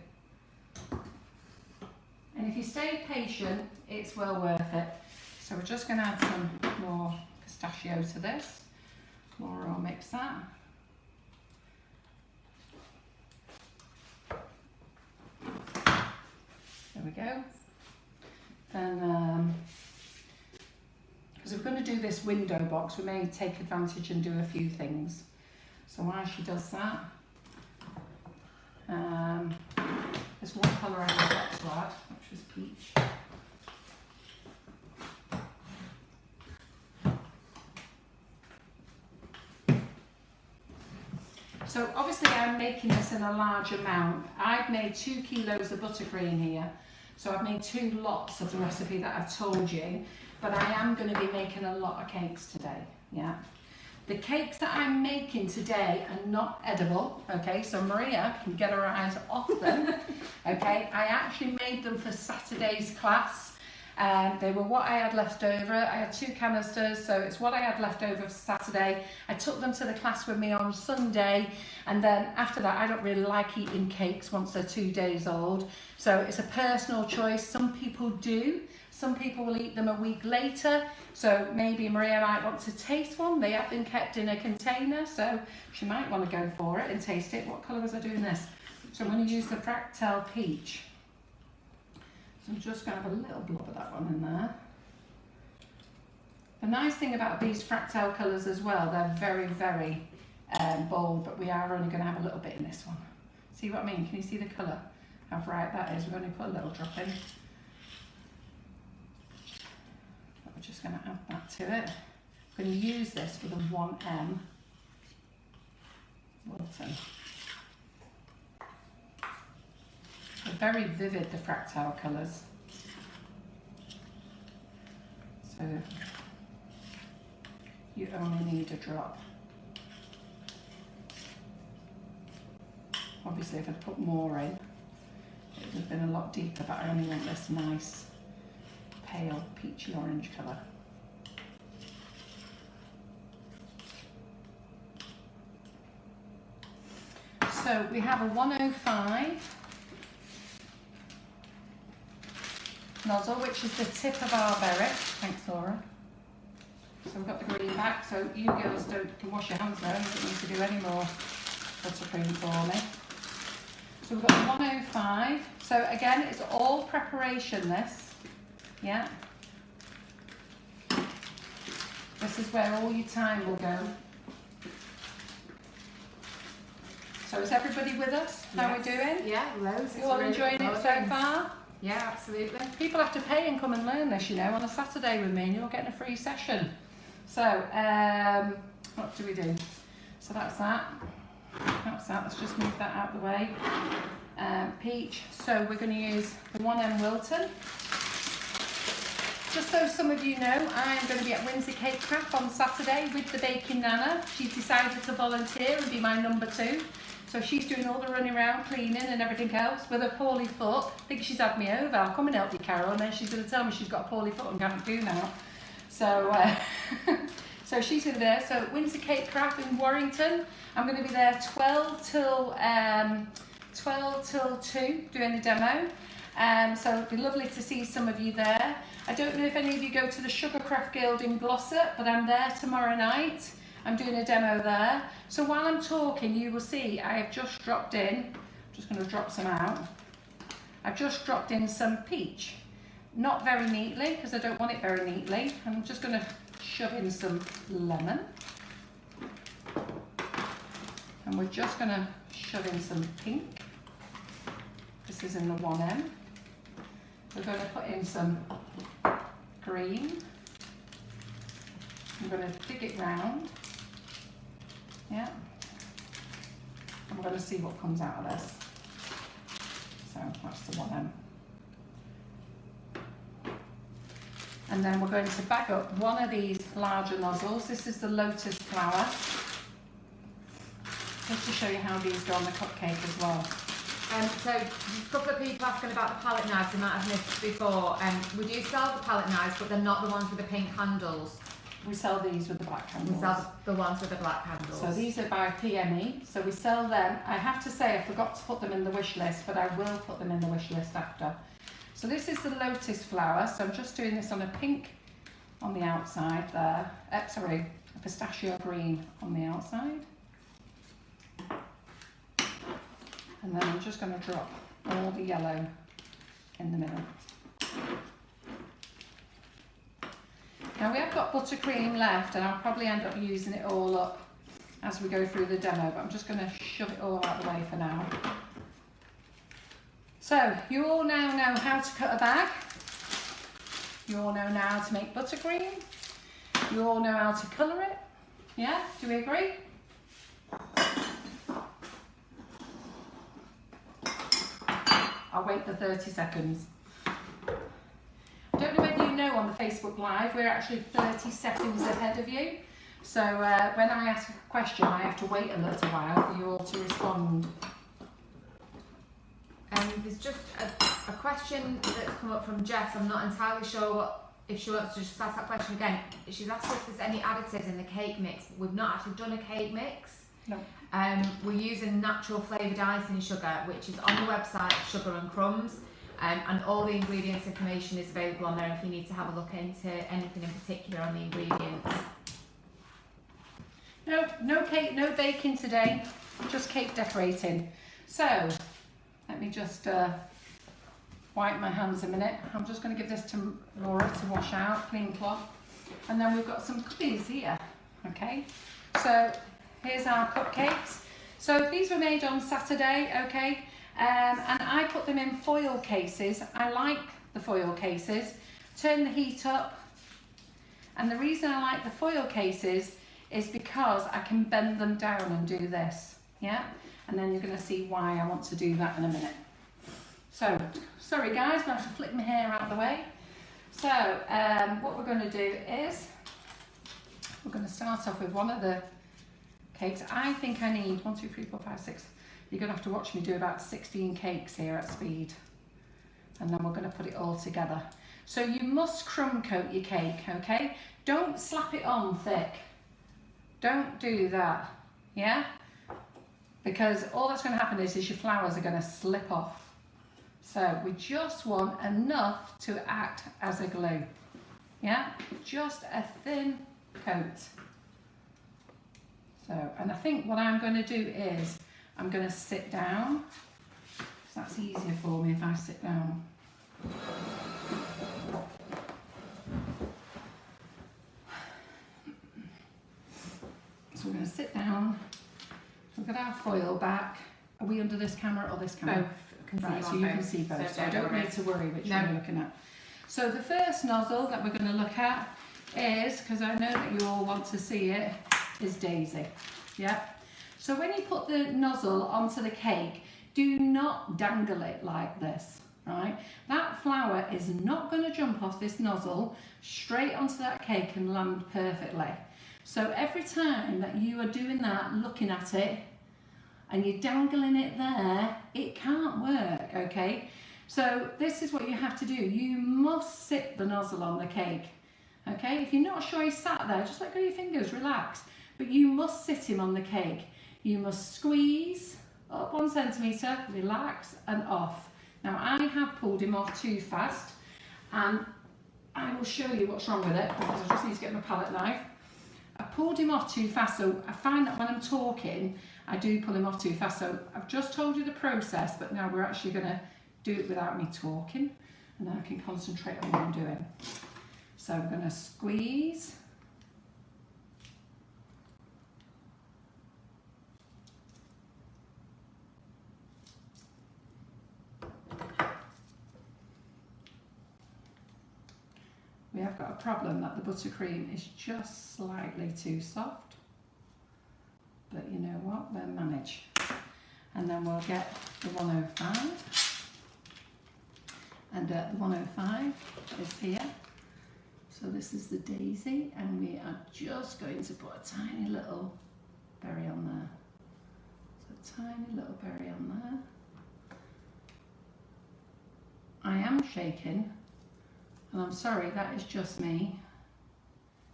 And if you stay patient, it's well worth it. So we're just going to add some more pistachio to this. Laura will mix that. There we go. Then, because we're going to do this window box, we may take advantage and do a few things. So while she does that, there's one colour I forgot to add, which was peach. So obviously I'm making this in a large amount. I've made 2 kilos of buttercream here. So I've made 2 lots of the recipe that I've told you. But I am going to be making a lot of cakes today, yeah. The cakes that I'm making today are not edible, okay, so Maria can get her eyes off them, okay. I actually made them for Saturday's class, They were what I had left over. I had 2 canisters, so it's what I had left over for Saturday. I took them to the class with me on Sunday, and then after that I don't really like eating cakes once they're 2 days old. So it's a personal choice. Some people do. Some people will eat them a week later. So maybe Maria might want to taste one. They have been kept in a container, so she might want to go for it and taste it. What colour was I doing this? So I'm going to use the Fractal Peach. So I'm just going to have a little blob of that one in there. The nice thing about these Fractal colours as well, they're very, very bold, but we are only going to have a little bit in this one. See what I mean? Can you see the colour? How bright that is? We're going to put a little drop in. We're just going to add that to it. I'm going to use this for the 1M Wilton. They're very vivid, the Fractal colours. So you only need a drop. Obviously if I'd put more in, it would have been a lot deeper, but I only want this nice pale peachy orange colour. So we have a 105 nozzle, which is the tip of our berry. Thanks, Laura. So we've got the green back, so you girls can wash your hands now. You don't need to do any more buttercream for me. So we've got the 105. So again, it's all preparation, this. Yeah. This is where all your time will go. So is everybody with us? How are we doing? Yeah, loads. You all enjoying it so far? Yeah, absolutely. People have to pay and come and learn this, you know, on a Saturday with me, and you're getting a free session. So, what do we do? So that's that. That's that. Let's just move that out of the way. Peach. So we're going to use the 1M Wilton. Just so some of you know, I'm going to be at Windsor Cake Craft on Saturday with the Baking Nana. She's decided to volunteer and be my number 2. So she's doing all the running around, cleaning and everything else with a poorly foot. I think she's had me over. I'll come and help you, Carol, and then she's going to tell me she's got a poorly foot and can't do now. So, so she's going to be there. So Windsor Cake Craft in Warrington. I'm going to be there 12 till 2 doing a demo. So it'd be lovely to see some of you there. I don't know if any of you go to the Sugarcraft Guild in Glossop, but I'm there tomorrow night. I'm doing a demo there. So while I'm talking, you will see I have just dropped in, I'm just going to drop some out. I've just dropped in some peach. Not very neatly, because I don't want it very neatly. I'm just going to shove in some lemon. And we're just going to shove in some pink. This is in the 1M. We're going to put in some green. I'm going to dig it round. Yeah. And we're going to see what comes out of this. So that's the 1M. And then we're going to bag up one of these larger nozzles. This is the lotus flower. Just to show you how these go on the cupcake as well. So there's a couple of people asking about the palette knives. I might have missed before. We do sell the palette knives, but they're not the ones with the pink handles. We sell these with the black handles. We sell the ones with the black handles. So these are by PME. So we sell them. I have to say I forgot to put them in the wish list, but I will put them in the wish list after. So this is the lotus flower. So I'm just doing this on a pink on the outside there. Sorry, a pistachio green on the outside. And then I'm just going to drop all the yellow in the middle. Now we have got buttercream left, and I'll probably end up using it all up as we go through the demo, but I'm just going to shove it all out of the way for now. So you all now know how to cut a bag. You all know now how to make buttercream. You all know how to colour it. Yeah, do we agree? I'll wait for 30 seconds. I don't know whether you know on the Facebook Live, we're actually 30 seconds ahead of you. So when I ask a question, I have to wait a little while for you all to respond. There's just a a question that's come up from Jess. I'm not entirely sure if she wants to just ask that question again. She's asked if there's any additives in the cake mix. We've not actually done a cake mix. No. We're using natural flavoured icing sugar, which is on the website Sugar and Crumbs, and all the ingredients information is available on there if you need to have a look into anything in particular on the ingredients. No cake, no baking today, just cake decorating. So, let me just wipe my hands a minute. I'm just going to give this to Laura to wash out, clean cloth. And then we've got some cookies here, okay? So, here's our cupcakes. So, these were made on Saturday, okay? And I put them in foil cases. I like the foil cases. Turn the heat up. And the reason I like the foil cases is because I can bend them down and do this, yeah? And then you're going to see why I want to do that in a minute. So, sorry guys, I'm going to have to flip my hair out of the way. So, what we're going to do is, we're going to start off with one of the cakes. I think I need 1, 2, 3, 4, 5, 6. You're going to have to watch me do about 16 cakes here at speed. And then we're going to put it all together. So you must crumb coat your cake, okay? Don't slap it on thick. Don't do that, yeah? Because all that's going to happen is your flowers are going to slip off. So we just want enough to act as a glue, yeah? Just a thin coat. So, and I think what I'm going to do is, I'm going to sit down. So that's easier for me if I sit down. So we're going to sit down. We've got our foil back. Are we under this camera or this camera? Both. Right, so you can see both. So I don't need to worry which one you're looking at. So the first nozzle that we're going to look at is, because I know that you all want to see it, is Daisy. Yeah. So when you put the nozzle onto the cake, do not dangle it like this, right? That flour is not going to jump off this nozzle straight onto that cake and land perfectly. So every time that you are doing that, looking at it, and you're dangling it there, it can't work, okay? So this is what you have to do. You must sit the nozzle on the cake, okay? If you're not sure he's sat there, just let go of your fingers, relax. But you must sit him on the cake. You must squeeze up 1 centimetre, relax and off. Now I have pulled him off too fast, and I will show you what's wrong with it because I just need to get my palette knife. I pulled him off too fast, so I find that when I'm talking, I do pull him off too fast. So I've just told you the process, but now we're actually going to do it without me talking, and then I can concentrate on what I'm doing. So I'm going to squeeze. We have got a problem that the buttercream is just slightly too soft, but you know what, we'll manage. And then we'll get the 105, and the 105 is here. So this is the Daisy, and we are just going to put a tiny little berry on there. So a tiny little berry on there. I am shaking. And I'm sorry, that is just me.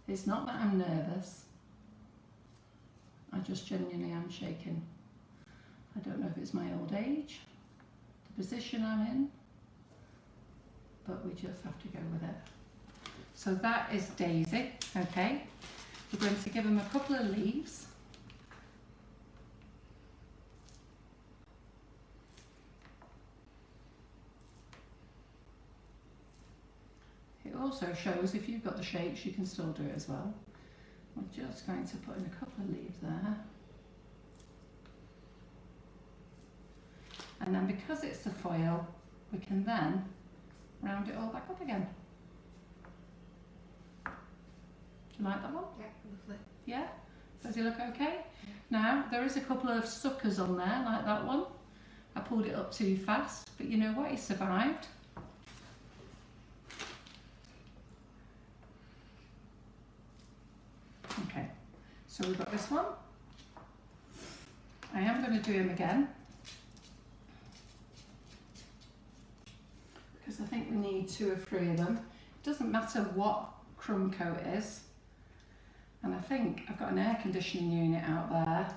It's not that I'm nervous. I just genuinely am shaking. I don't know if it's my old age, the position I'm in, but we just have to go with it. So that is Daisy, okay? We're going to give him a couple of leaves. It also shows if you've got the shapes, you can still do it as well. We're just going to put in a couple of leaves there. And then because it's the foil, we can then round it all back up again. Do you like that one? Yeah, lovely. Yeah? Does it look okay? Yeah. Now, there is a couple of suckers on there, like that one. I pulled it up too fast, but you know what? It survived. Okay, so we've got this one. I am going to do him again. need 2 or 3 of them. It doesn't matter what crumb coat is. And I think I've got an air conditioning unit out there.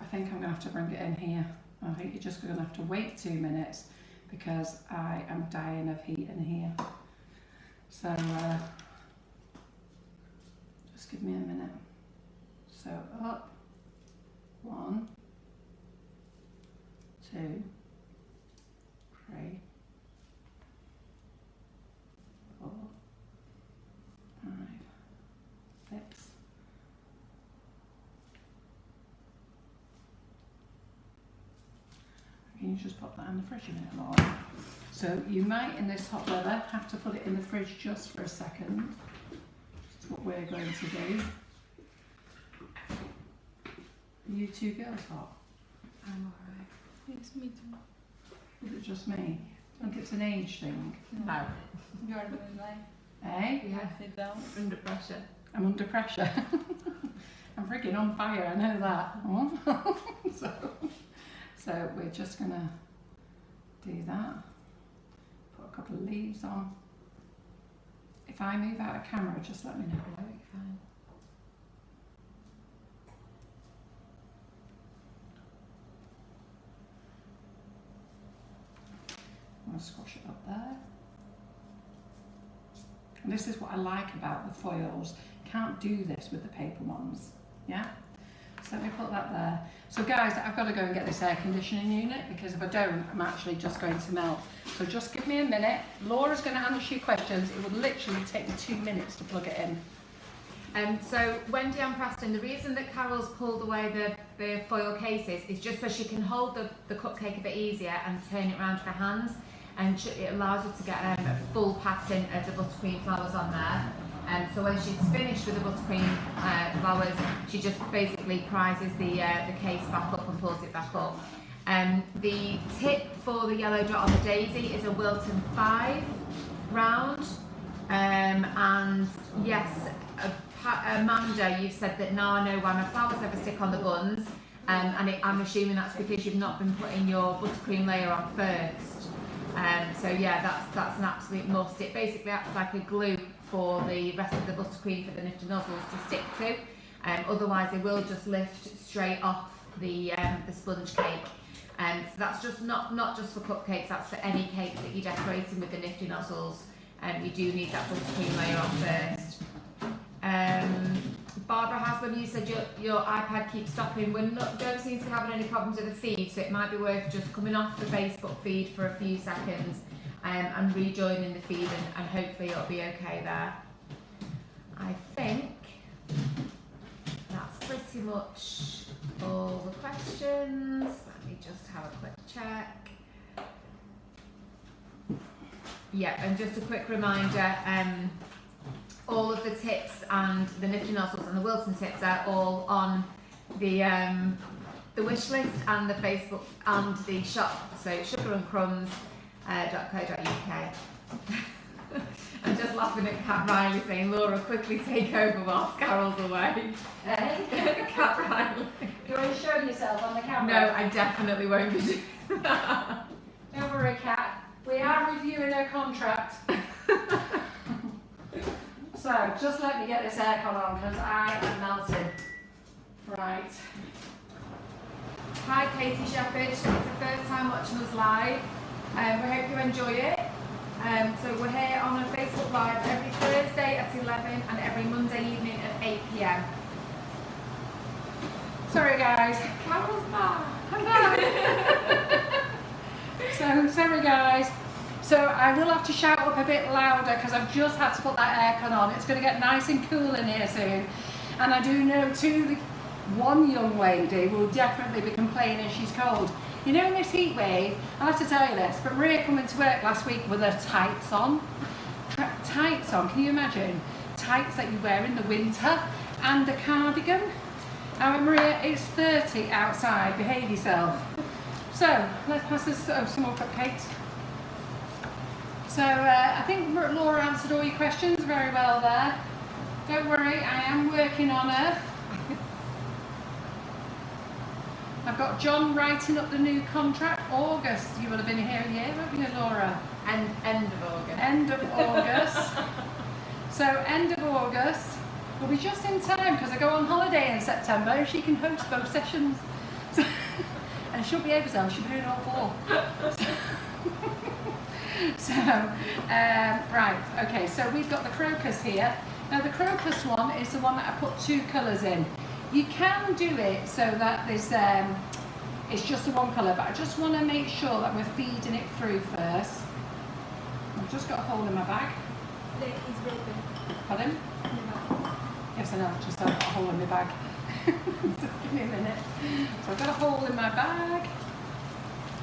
I think I'm going to have to bring it in here. I think you're just going to have to wait 2 minutes because I am dying of heat in here. So just give me a minute. So up, 1, 2, 3, 4, 5, 6. Can you just pop that in the fridge a minute, Laura? So you might, in this hot weather, have to put it in the fridge just for a second. That's what we're going to do. Are you 2 girls hot? I'm alright. It's me too. Is it just me? I think it's an age thing. No. You're doing life. Eh? Yeah. Sit down. Under pressure. I'm under pressure. I'm freaking on fire, I know that. So we're just gonna do that. Put a couple of leaves on. If I move out of camera, just let me know. No, you're fine. I'm gonna squash it up there. And this is what I like about the foils. Can't do this with the paper ones. Yeah? So let me put that there. So guys, I've got to go and get this air conditioning unit because if I don't, I'm actually just going to melt. So just give me a minute. Laura's going to answer your questions. It would literally take me 2 minutes to plug it in. So Wendy and Preston, the reason that Carol's pulled away the foil cases is just so she can hold the cupcake a bit easier and turn it around with her hands, and it allows her to get a full pattern of the buttercream flowers on there. So when she's finished with the buttercream flowers, she just basically prizes the case back up and pulls it back up. The tip for the yellow dot on the daisy is a Wilton 5 round. And yes, Amanda, you've said that now I know why my flowers never stick on the buns. I'm assuming that's because you've not been putting your buttercream layer on first. So yeah, that's an absolute must. It basically acts like a glue for the rest of the buttercream for the Nifty Nozzles to stick to. Otherwise they will just lift straight off the sponge cake. So that's just not just for cupcakes, that's for any cakes that you're decorating with the Nifty Nozzles. You do need that buttercream layer on first. Barbara has, when you said your iPad keeps stopping, don't seem to be having any problems with the feed, so it might be worth just coming off the Facebook feed for a few seconds and rejoining the feed, and hopefully it'll be okay there. I think that's pretty much all the questions. Let me just have a quick check. Yeah, and just a quick reminder, all of the tips and the Nifty Nozzles and the Wilton tips are all on the wish list and the Facebook and the shop, so sugarandcrumbs.co.uk. I'm just laughing at Cat Riley saying, Laura, quickly take over whilst Carol's away. Cat Riley. You want to show yourself on the camera? No, I definitely won't be doing that. Don't worry, Cat. We are reviewing her contract. So, just let me get this aircon on because I am melting. Right. Hi Katie Shepherd, it's the first time watching us live. We hope you enjoy it. So we're here on a Facebook Live every Thursday at 11 and every Monday evening at 8 PM. Sorry guys. Carol's back. I'm back. So, sorry guys. So I will have to shout up a bit louder because I've just had to put that aircon on. It's going to get nice and cool in here soon. And I do know one young lady will definitely be complaining she's cold. You know, in this heat wave, I have to tell you this, but Maria coming to work last week with her tights on. Tights on, can you imagine? Tights that you wear in the winter and a cardigan. Maria, it's 30 outside, behave yourself. So, let's pass this, some more cupcakes. So I think Laura answered all your questions very well there. Don't worry, I am working on her. I've got John writing up the new contract. August, you will have been here a year, haven't you, Laura? And end of August. End of August. So end of August. We'll be just in time because I go on holiday in September and she can host both sessions. So, and she'll behave herself, she'll be doing all four. So, right, okay, so we've got the crocus here. Now the crocus one is the one that I put two colours in. You can do it so that there's, it's just the one colour, but I just want to make sure that we're feeding it through first. I've just got a hole in my bag. It's broken. Pardon? Yes, I know, just I've got a hole in my bag. Give me a minute. So I've got a hole in my bag.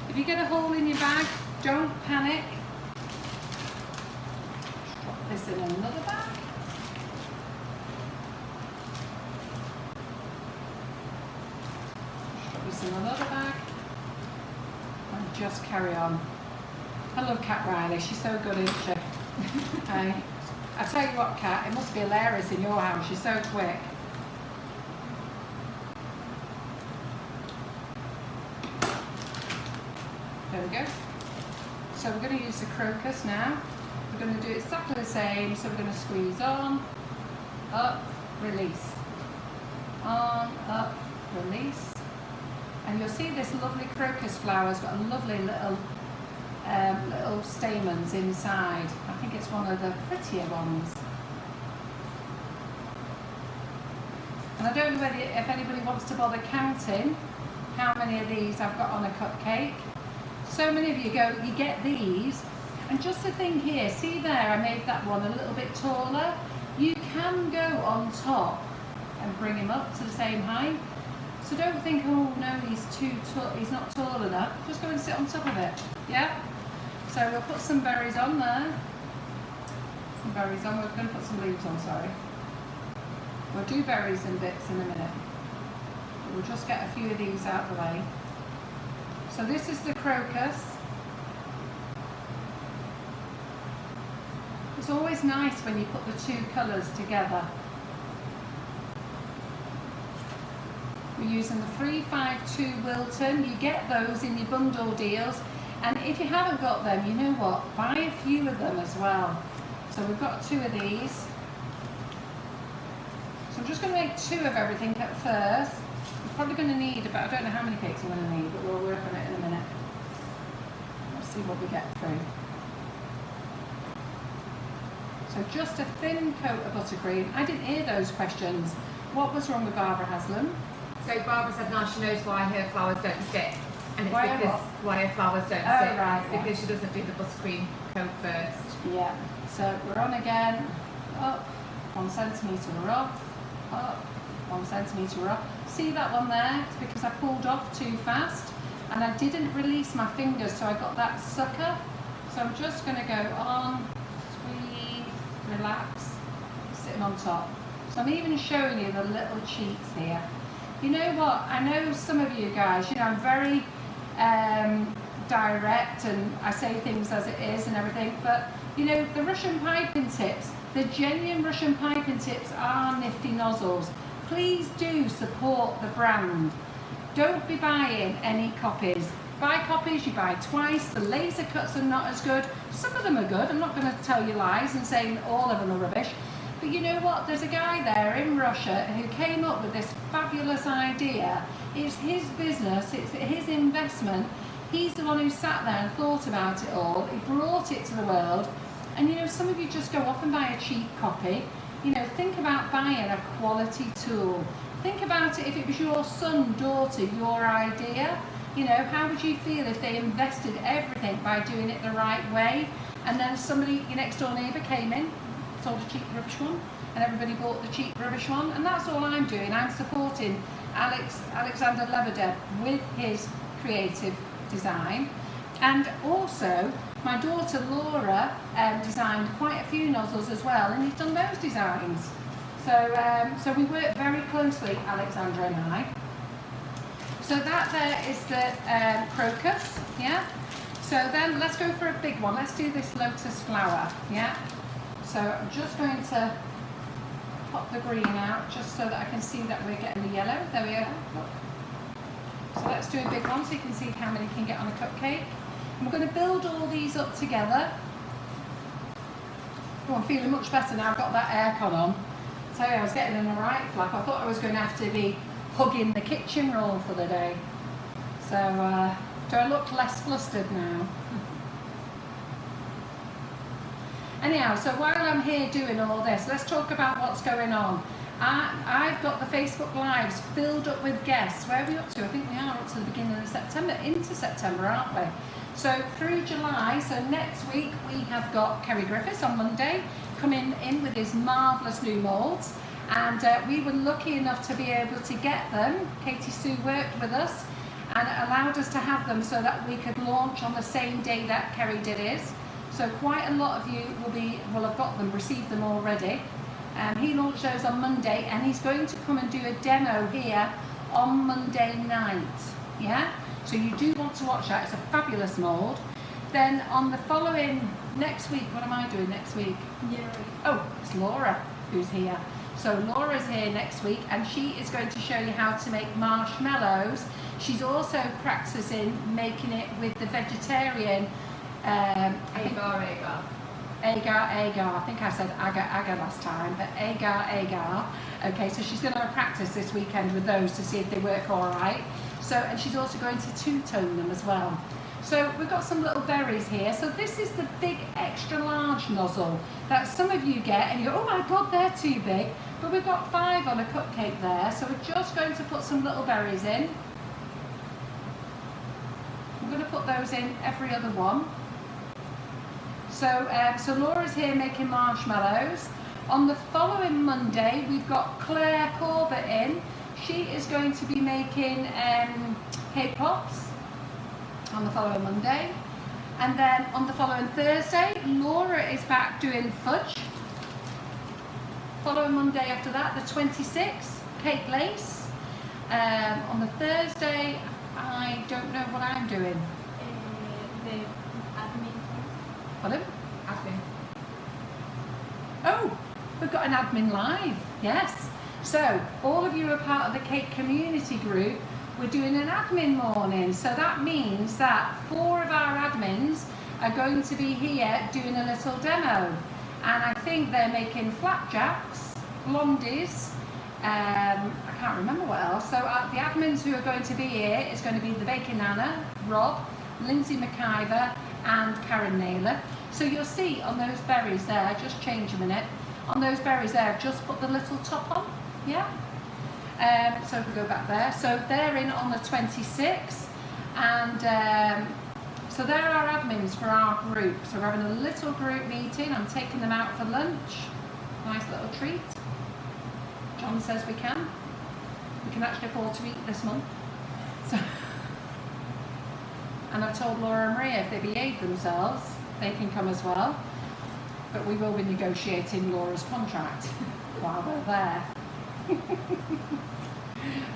If you get a hole in your bag, don't panic. Just drop this in another bag. Just drop this in another bag. And just carry on. I love Cat Riley, she's so good, isn't she? I tell you what, Cat, it must be hilarious in your house, she's so quick. There we go. So we're going to use the crocus now. We're going to do exactly the same, so we're going to squeeze on, up, release. On, up, release. And you'll see this lovely crocus flower's got a lovely little stamens inside. I think it's one of the prettier ones. And I don't know whether if anybody wants to bother counting how many of these I've got on a cupcake. So many of you go, you get these, and just the thing here, see there, I made that one a little bit taller. You can go on top and bring him up to the same height. So don't think, oh no, he's too tall, he's not tall enough. Just go and sit on top of it, yeah? So we'll put some berries on there. Some berries on, we're going to put some leaves on, sorry. We'll do berries and bits in a minute. But we'll just get a few of these out of the way. So this is the crocus. It's always nice when you put the two colours together. We're using the 352 Wilton. You get those in your bundle deals. And if you haven't got them, you know what? Buy a few of them as well. So we've got two of these. So I'm just going to make two of everything at first. We're probably going to need about, I don't know how many cakes I'm going to need, but we'll work on it in a minute. Let's see what we get through. So just a thin coat of buttercream. I didn't hear those questions. What was wrong with Barbara Haslam? So Barbara said now she knows why her flowers don't stick. And it's Why because what? why her flowers don't Oh, stick. right, It's yeah. because she doesn't do the buttercream coat first. Yeah. So we're on again. Up, 1 centimetre up, 1 centimetre up. See that one there? It's because I pulled off too fast and I didn't release my fingers, so I got that sucker. So I'm just going to go on, squeeze, relax, sitting on top. So I'm even showing you the little cheeks here. You know what? I know some of you guys, you know, I'm very direct and I say things as it is and everything, but you know, the Russian piping tips, the genuine Russian piping tips are Nifty Nozzles. Please do support the brand. Don't be buying any copies. Buy copies, you buy twice. The laser cuts are not as good. Some of them are good. I'm not going to tell you lies and say all of them are rubbish. But you know what? There's a guy there in Russia who came up with this fabulous idea. It's his business, it's his investment. He's the one who sat there and thought about it all. He brought it to the world. And you know, some of you just go off and buy a cheap copy. You know, think about buying a quality tool. Think about it if it was your son, daughter, your idea. You know, how would you feel if they invested everything by doing it the right way? And then somebody, your next door neighbour came in, sold a cheap rubbish one, and everybody bought the cheap rubbish one. And that's all I'm doing. I'm supporting Alexander Lebedev with his creative design. And also, my daughter Laura designed quite a few nozzles as well, and he's done those designs. So we work very closely, Alexandra and I. So that there is the crocus, yeah? So then let's go for a big one. Let's do this lotus flower, yeah? So I'm just going to pop the green out just so that I can see that we're getting the yellow. There we go. So let's do a big one so you can see how many can get on a cupcake. And we're going to build all these up together. Oh, I'm feeling much better now I've got that aircon on. I tell you, I was getting in a right flap. I thought I was going to have to be hugging the kitchen roll for the day. So, do I look less flustered now? Anyhow, so while I'm here doing all this, let's talk about what's going on. I've got the Facebook Lives filled up with guests. Where are we up to? I think we are up to the beginning of September, into September, aren't we? So through July, so next week we have got Kerry Griffiths on Monday coming in with his marvellous new moulds. And we were lucky enough to be able to get them. Katie Sue worked with us and allowed us to have them so that we could launch on the same day that Kerry did his. So quite a lot of you will have got them, received them already. He launched those on Monday and he's going to come and do a demo here on Monday night. Yeah? So you do want to watch that. It's a fabulous mould. Then on the following, next week, what am I doing next week? Yeah. Oh, it's Laura who's here. So Laura's here next week and she is going to show you how to make marshmallows. She's also practicing making it with the vegetarian agar. I think I said agar last time, but agar. Okay, so she's going to practice this weekend with those to see if they work all right. So, and she's also going to two-tone them as well. So we've got some little berries here. So this is the big extra large nozzle that some of you get and you go, oh my God, they're too big. But we've got 5 on a cupcake there. So we're just going to put some little berries in. I'm going to put those in every other one. So Laura's here making marshmallows. On the following Monday, we've got Claire Corbett in. She is going to be making cake pops on the following Monday. And then on the following Thursday, Laura is back doing fudge. Following Monday after that, the 26th, cake lace. On the Thursday, I don't know what I'm doing. The admin. Pardon? Admin. Oh, we've got an admin live, yes. So, all of you are part of the cake community group. We're doing an admin morning. So that means that 4 of our admins are going to be here doing a little demo. And I think they're making flapjacks, blondies, I can't remember what else. So the admins who are going to be here is going to be the Baking Nana, Rob, Lindsay McIver and Karen Naylor. So you'll see on those berries there, just change a minute, on those berries there, I've just put the little top on, yeah? So if we go back there, so they're in on the 26th, and so they're our admins for our group. So we're having a little group meeting. I'm taking them out for lunch. Nice little treat. John says we can. We can actually afford to eat this month. So, and I've told Laura and Maria if they behave themselves, they can come as well. But we will be negotiating Laura's contract while they're there.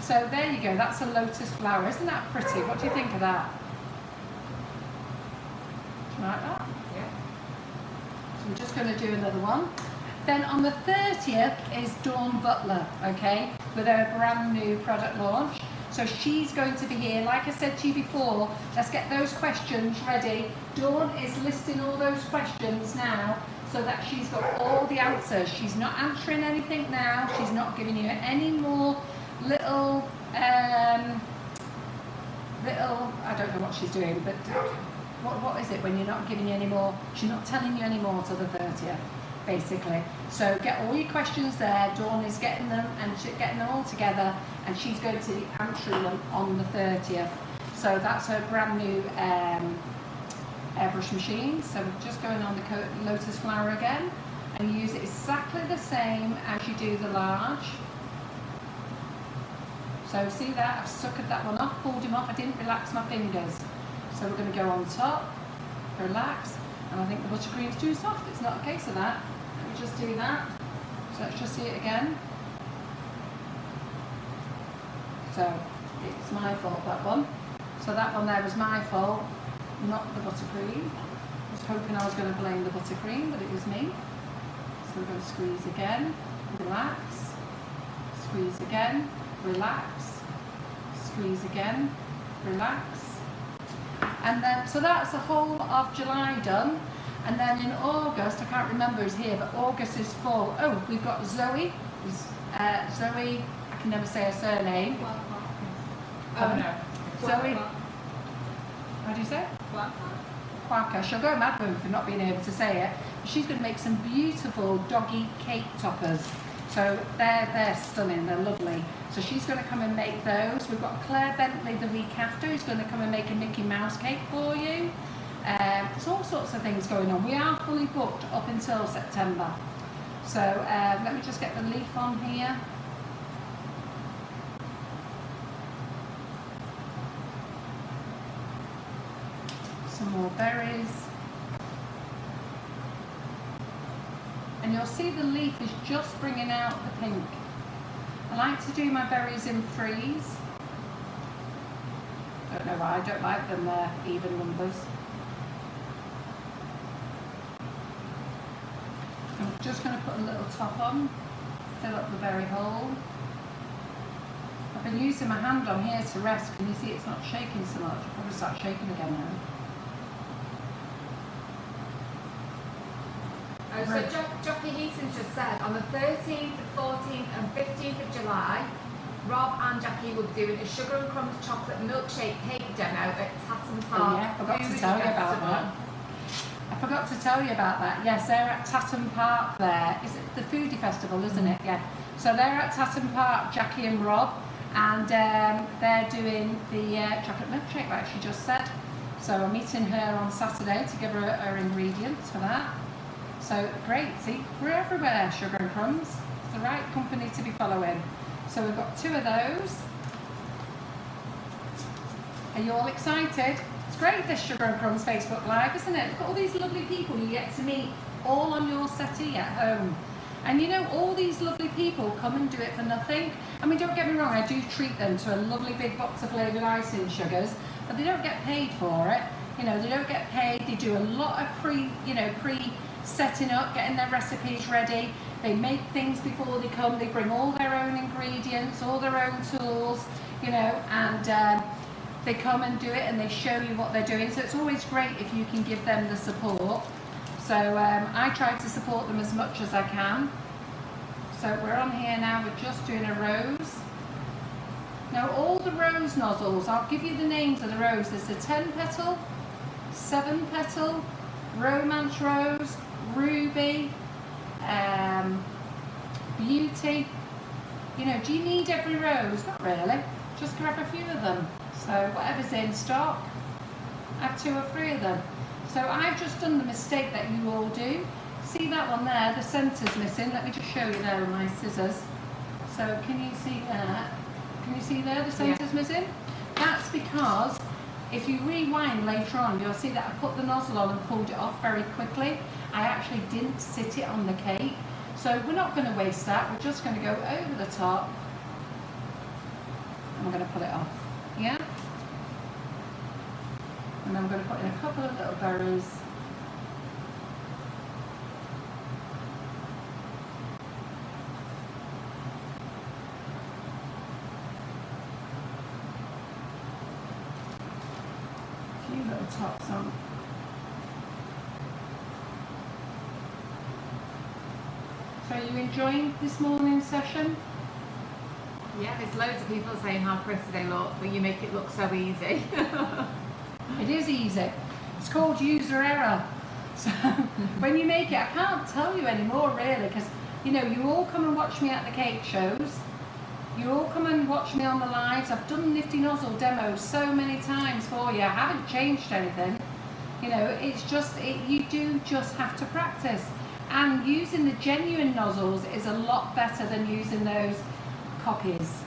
So there you go, that's a lotus flower. Isn't that pretty? What do you think of that? Do you like that? Yeah. So we're just going to do another one. Then on the 30th is Dawn Butler, okay, with her brand new product launch. So she's going to be here. Like I said to you before, let's get those questions ready. Dawn is listing all those questions now so that she's got all the answers. She's not answering anything now. She's not giving you any more little, I don't know what she's doing, but what is it when you're not giving you any more? She's not telling you any more till the 30th, basically. So get all your questions there. Dawn is getting them and she's getting them all together, and she's going to be answering them on the 30th. So that's her brand new airbrush machine. So we're just going on the lotus flower again, and you use it exactly the same as you do the large. So see that, I've suckered that one off, pulled him off, I didn't relax my fingers. So we're going to go on top, relax, and I think the buttercream's too soft. It's not a case of that. Let me just do that. So let's just see it again. So it's my fault, that one. So that one there was my fault, not the buttercream. I was hoping I was going to blame the buttercream, but it was me. So we're going to squeeze again, relax, squeeze again, relax, squeeze again, relax. And then, so that's the whole of July done. And then in August, I can't remember who's here, but August is full. Oh, we've got Zoe. Zoe, I can never say her surname. Oh no. Zoe. What do you say? Quacker. She'll go mad with me for not being able to say it. She's going to make some beautiful doggy cake toppers. So they're stunning, they're lovely. So she's going to come and make those. We've got Claire Bentley the week after, who's going to come and make a Mickey Mouse cake for you. There's all sorts of things going on. We are fully booked up until September. So let me just get the leaf on here. Some more berries. And you'll see the leaf is just bringing out the pink. I like to do my berries in freeze. Don't know why, I don't like them even numbers. I'm just going to put a little top on, fill up the berry hole. I've been using my hand on here to rest. Can you see it's not shaking so much? I'll probably start shaking again now. Oh, so Jockey Heaton's just said on the 13th, 14th and 15th of July, Rob and Jackie will be doing a Sugar and Crumbs chocolate milkshake cake demo at Tatton Park. Oh yeah, I forgot to tell you about that. I forgot to tell you about that. Yes, they're at Tatton Park there. Is it the foodie festival, isn't it? Yeah. So they're at Tatton Park, Jackie and Rob, and they're doing the chocolate milkshake like she just said. So I'm meeting her on Saturday to give her her ingredients for that. So great, see, we're everywhere, Sugar and Crumbs. It's the right company to be following. So we've got 2 of those. Are you all excited? It's great, this Sugar and Crumbs Facebook Live, isn't it? We've got all these lovely people you get to meet all on your settee at home. And you know, all these lovely people come and do it for nothing. I mean, don't get me wrong, I do treat them to a lovely big box of flavoured icing sugars, but they don't get paid for it. You know, they don't get paid. They do a lot of setting up, getting their recipes ready. They make things before they come. They bring all their own ingredients, all their own tools, you know, and they come and do it and they show you what they're doing. So it's always great if you can give them the support. So I try to support them as much as I can. So we're on here now, we're just doing a rose. Now all the rose nozzles, I'll give you the names of the rose. There's the 10 petal, 7 petal, romance rose, ruby, beauty. You know, do you need every rose? Not really, just grab a few of them. So whatever's in stock, have 2 or 3 of them. So I've just done the mistake that you all do. See that one there, the centre's missing. Let me just show you there with my scissors. So can you see that? Can you see there the centre's missing? That's because if you rewind later on, you'll see that I put the nozzle on and pulled it off very quickly. I actually didn't sit it on the cake. So we're not going to waste that. We're just going to go over the top and we're going to pull it off. Yeah? And I'm going to put in a couple of little berries. A few little tops on. So are you enjoying this morning's session? Yeah, there's loads of people saying how pretty they look, but you make it look so easy. It is easy. It's called user error. So when you make it, I can't tell you anymore really, because you know, you all come and watch me at the cake shows. You all come and watch me on the lives. I've done Nifty Nozzle demos so many times for you. I haven't changed anything. You know, it's just, you do just have to practice. And using the genuine nozzles is a lot better than using those copies.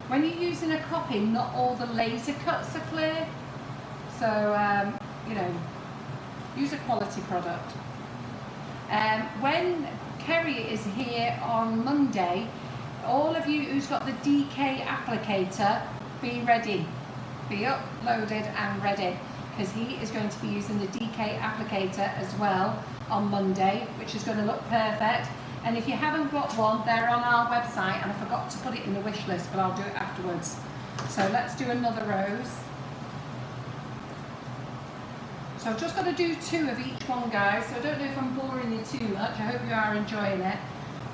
When you're using a copy, not all the laser cuts are clear. So, you know, use a quality product. When Kerry is here on Monday, all of you who's got the DK applicator, be ready. Be uploaded and ready, because he is going to be using the DK applicator as well on Monday, which is going to look perfect. And if you haven't got one, they're on our website, and I forgot to put it in the wish list, but I'll do it afterwards. So let's do another rose. So I've just got to do 2 of each one, guys. So I don't know if I'm boring you too much. I hope you are enjoying it.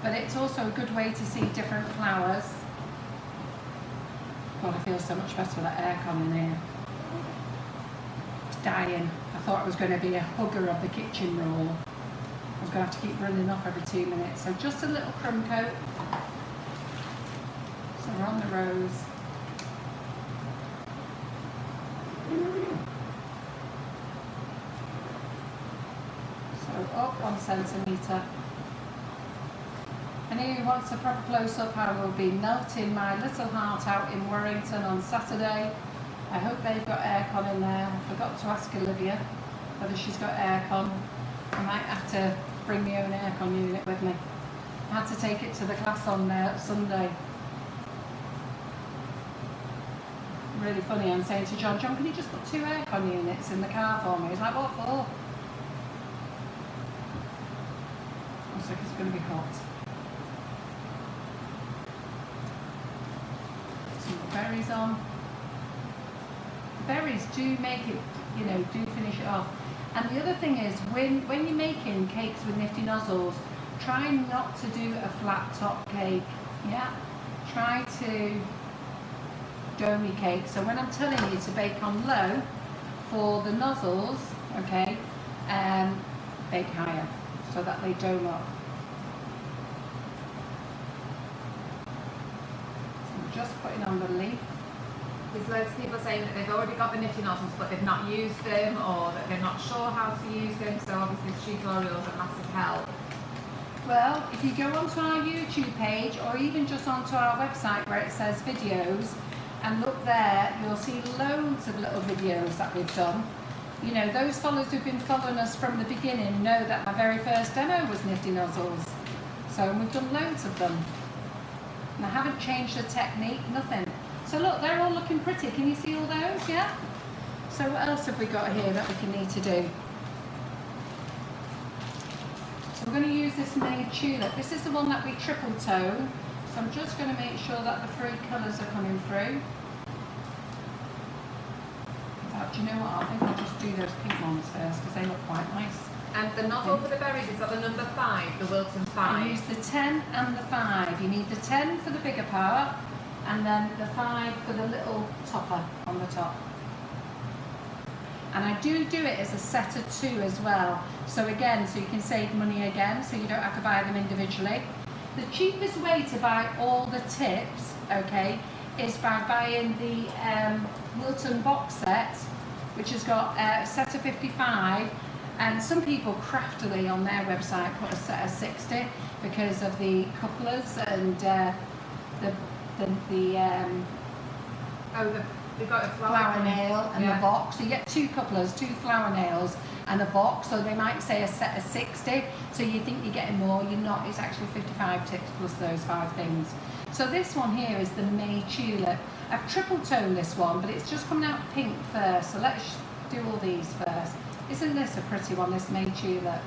But it's also a good way to see different flowers. God, I feel so much better with that aircon in here. It's dying. I thought it was going to be a hugger of the kitchen roll. I was going to have to keep running off every 2 minutes. So just a little crumb coat. So we're on the rose. So up 1 centimetre. Anyone who wants a proper close-up, I will be melting my little heart out in Warrington on Saturday. I hope they've got aircon in there. I forgot to ask Olivia whether she's got aircon. I might have to bring my own aircon unit with me. I had to take it to the class on Sunday. Really funny, I'm saying to John, can you just put 2 aircon units in the car for me? He's like, what for? I was like, it's going to be hot. Some berries on. Berries do make it, do finish it off. And the other thing is, when you're making cakes with Nifty Nozzles, try not to do a flat top cake. Yeah, try to domey cake. So when I'm telling you to bake on low for the nozzles, okay, bake higher so that they dome up. So I'm just putting on the leaf. There's loads of people saying that they've already got the Nifty Nozzles but they've not used them, or that they're not sure how to use them, so obviously this tutorial is a massive help. Well, if you go onto our YouTube page or even just onto our website where it says videos and look there, you'll see loads of little videos that we've done. Those followers who've been following us from the beginning know that my very first demo was Nifty Nozzles. So we've done loads of them. And I haven't changed the technique, nothing. So look, they're all looking pretty. Can you see all those? Yeah? So what else have we got here that we need to do? So we're going to use this May Tulip. This is the one that we triple tone. So I'm just going to make sure that the 3 colours are coming through. Do you know what? I think I'll just do those pink ones first because they look quite nice. And the nozzle for the berries is at the number 5, the Wilton 5. I use the 10 and the 5. You need the 10 for the bigger part and then the 5 for the little topper on the top. And I do it as a set of 2 as well. So again, so you can save money again, so you don't have to buy them individually. The cheapest way to buy all the tips, okay, is by buying the Wilton box set, which has got a set of 55, and some people craftily on their website put a set of 60 because of the couplers and they've got a flower nail and the box. So you get 2 couplers, 2 flower nails and a box. So they might say a set of 60. So you think you're getting more, you're not. It's actually 55 tips plus those 5 things. So this one here is the May Tulip. I've triple toned this one, but it's just coming out pink first. So let's do all these first. Isn't this a pretty one, this May Tulip?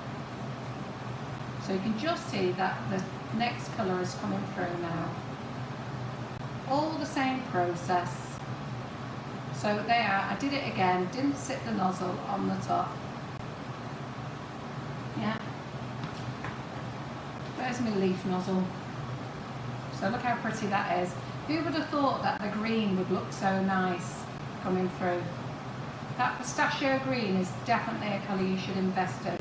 So you can just see that the next colour is coming through now. All the same process. So there, I did it again, didn't sit the nozzle on the top. Yeah. There's my leaf nozzle. So look how pretty that is. Who would have thought that the green would look so nice coming through? That pistachio green is definitely a colour you should invest in.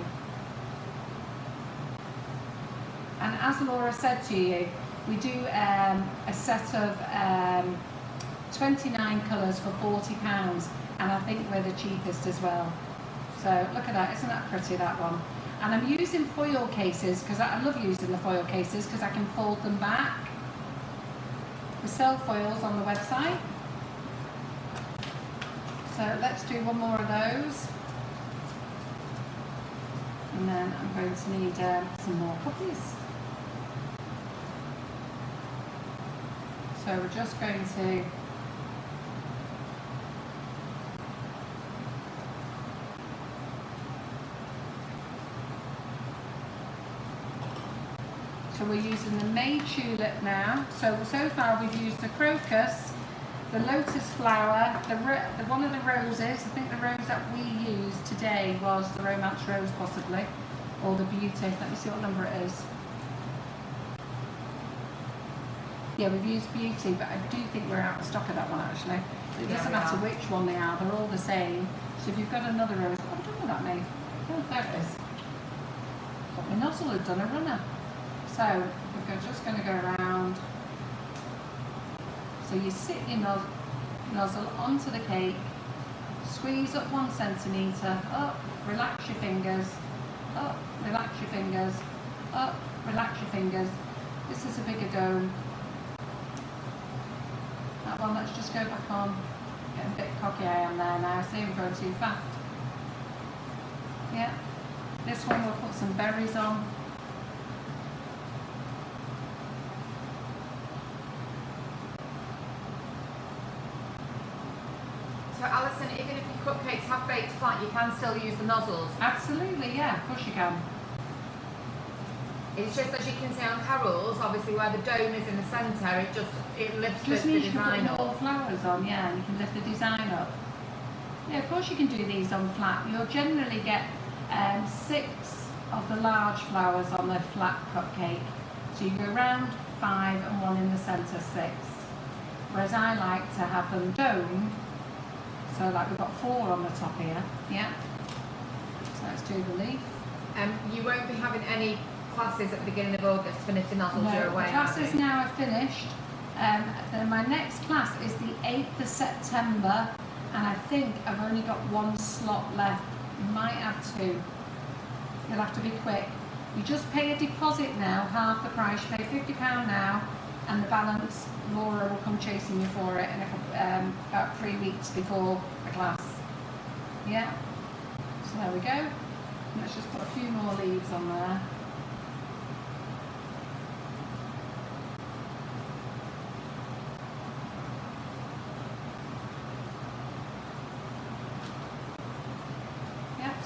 And as Laura said to you, we do a set of 29 colours for £40, and I think we're the cheapest as well. So look at that, isn't that pretty, that one? And I'm using foil cases because I love using the foil cases because I can fold them back. We sell foils on the website. So let's do one more of those. And then I'm going to need some more cookies. So we're just going to we're using the May Tulip now. So far we've used the crocus, the lotus flower, the one of the roses. I think the rose that we used today was the romance rose, possibly, or the beauty. Let me see what number it is. Yeah, we've used beauty, but I do think we're out of stock of that one actually. It doesn't matter which one they are; they're all the same. So if you've got another rose, what have I done with that, Nate? Oh, there it is. But my nozzle had done a runner. So we're just going to go around. So you sit your nozzle onto the cake, squeeze up 1 centimetre, up, relax your fingers, up, relax your fingers, up, relax your fingers. This is a bigger dome. That one, let's just go back on. Getting a bit cocky I am there now, see I'm going too fast. Yeah, this one we'll put some berries on. So Alison, even if your cupcakes have baked flat, you can still use the nozzles? Absolutely, yeah, of course you can. It's just, as you can see on Carol's, obviously where the dome is in the centre, it lifts Just the means you can design put more up. flowers on, yeah, and you can lift the design up. Yeah, of course you can do these on flat. You'll generally get 6 of the large flowers on the flat cupcake. So you go around 5 and 1 in the centre, 6. Whereas I like to have them domed. So like we've got 4 on the top here, yeah. So let's do the leaf. You won't be having any classes at the beginning of August for Nifty Nozzles, No, you're away. the classes now are finished. Then my next class is the 8th of September, and I think I've only got 1 slot left. You might have 2. You'll have to be quick. You just pay a deposit now, half the price. You pay £50 now, and the balance, Laura will come chasing you for it in about 3 weeks before the class. Yeah. So there we go. Let's just put a few more leaves on there.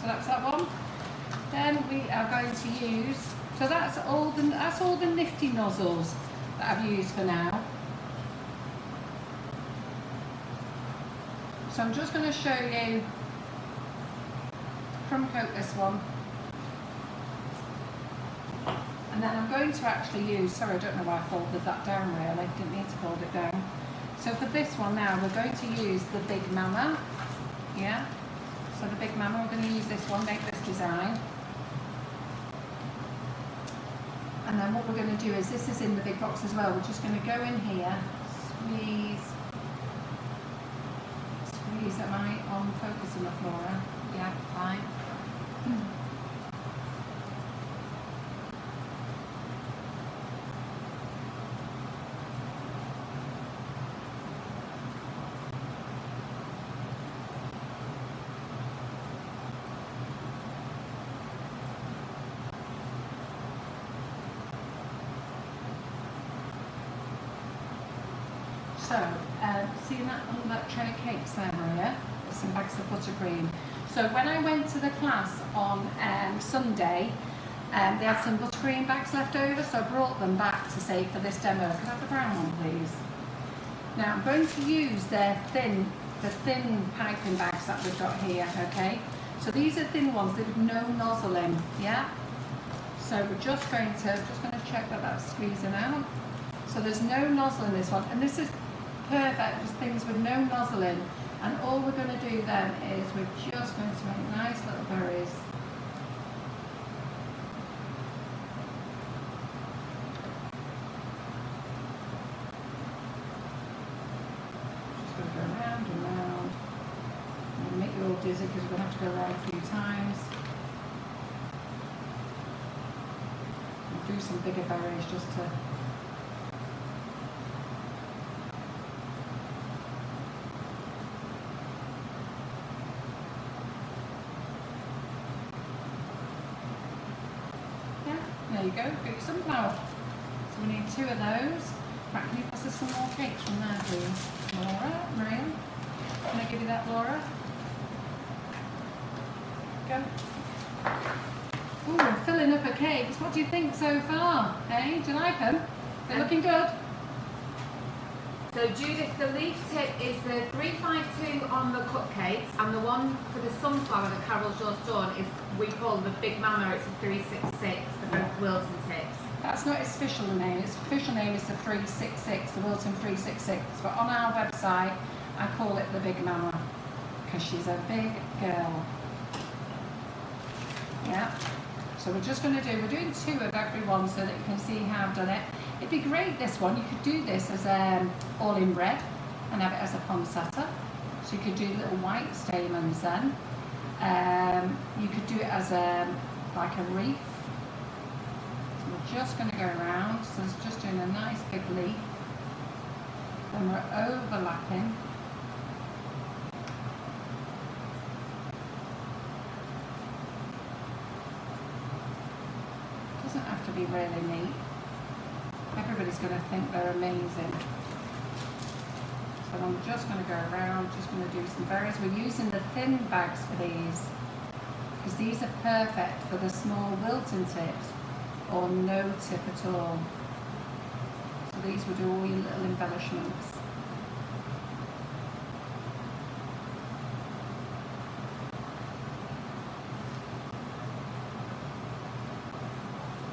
So that's that one. Then we are going to use, so that's all the Nifty nozzles that I've used for now. So I'm just going to show you, crumb coat this one. And then I'm going to actually use, sorry I don't know why I folded that down really, didn't need to fold it down. So for this one now we're going to use the Big Mama, yeah. So the Big Mama, we're going to use this one, make this design. And then what we're going to do is, this is in the big box as well, we're just going to go in here, squeeze, am I on focus enough, Laura? Yeah, fine. So, seeing that tray of cakes there, Maria? There's some bags of buttercream. So when I went to the class on Sunday, they had some buttercream bags left over, so I brought them back to say for this demo. Can I have the brown one, please? Now I'm going to use the thin piping bags that we've got here, okay? So these are thin ones with no nozzle in, yeah? So we're just going to check that that's squeezing out. So there's no nozzle in this one, and this is perfect, just things with no nozzle in. And all we're going to do then is we're just going to make nice little berries. Just going to go round and round. And make you all dizzy because we're going to have to go around a few times. And do some bigger berries just to... There you go, get your sunflower. So we need 2 of those. Right, can you pass us some more cakes from there, please? Laura, Maria, can I give you that, Laura? Go. Ooh, we're filling up her cakes. What do you think so far? Hey, do you like them? They're looking good. So So Judith, the leaf tip is the 352 on the cupcakes, and the one for the sunflower that Carol's just done is, we call the Big Mama, it's a 366, the both Wilton tips. That's not its official name. Its official name is the 366, the Wilton 366. But on our website, I call it the Big Mama because she's a big girl. Yeah. So we're just going to do, we're doing 2 of every one so that you can see how I've done it. It'd be great, this one. You could do this as all in red and have it as a poinsettia. So you could do little white stamens then. You could do it as like a wreath. We're just going to go around, so it's just doing a nice big leaf. Then we're overlapping. Doesn't have to be really neat. Everybody's going to think they're amazing. So I'm just going to go around, just going to do some berries. We're using the thin bags for these because these are perfect for the small Wilton tips or no tip at all. So these will do all your little embellishments.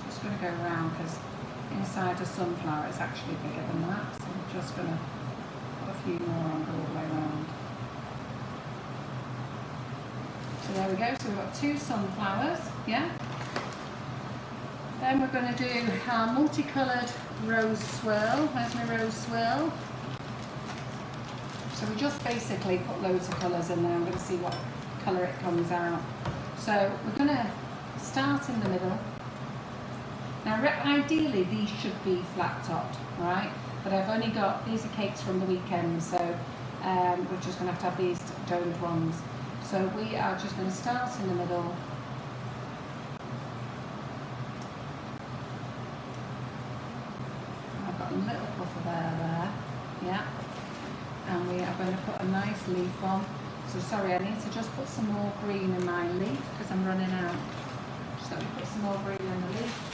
Just going to go around because inside a sunflower it's actually bigger than that. So I'm just going to put a few more on all the way around. So there we go, so we've got 2 sunflowers, yeah? Then we're going to do our multicoloured rose swirl. Where's my rose swirl? So we just basically put loads of colours in there. I'm going to see what colour it comes out. So we're going to start in the middle. Now ideally these should be flat topped, right? But I've only got, these are cakes from the weekend, so we're just going to have these domed ones. So we are just going to start in the middle. I've got a little puff of air there, yeah. And we are going to put a nice leaf on. So sorry, I need to just put some more green in my leaf because I'm running out. Just let me put some more green in the leaf.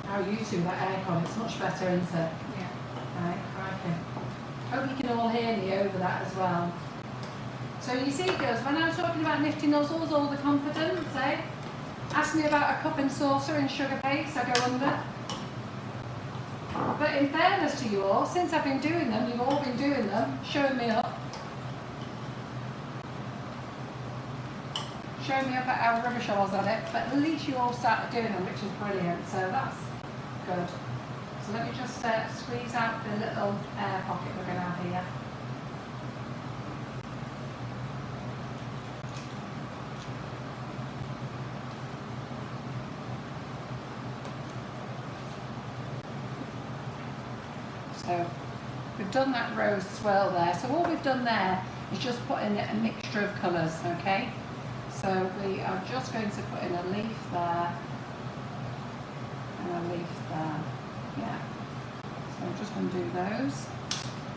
How are you two, that aircon? It's much better, isn't it? Yeah. Right, crikey. Hope you can all hear me over that as well. So you see, girls, when I was talking about Nifty Nozzles, all the confidence, eh? Ask me about a cup and saucer and sugar paste, I go under. But in fairness to you all, since I've been doing them, you've all been doing them, showing me up. Showing me up at how rubbish I was at it, but at least you all started doing them, which is brilliant, so that's good. So let me just squeeze out the little air pocket we're going to have here. So we've done that rose swirl there. So all we've done there is just put in a mixture of colours, okay? So we are just going to put in a leaf there and a leaf there, yeah. So I'm just going to do those.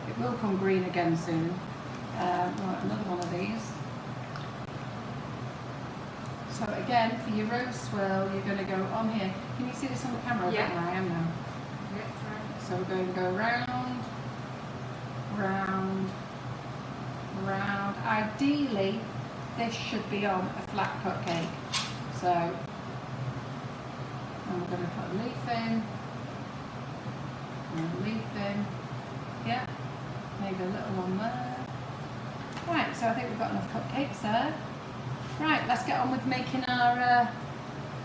It will come green again soon. Right, another one of these. So again, for your rose swirl, you're going to go on here. Can you see this on the camera? Yeah. I am now. Yes, right. So we're going to go round, round, round. Ideally, this should be on a flat cupcake. So I'm going to put a leaf in, and a leaf in. Yeah, maybe a little one there. Right, so I think we've got enough cupcakes there. Right, let's get on with making our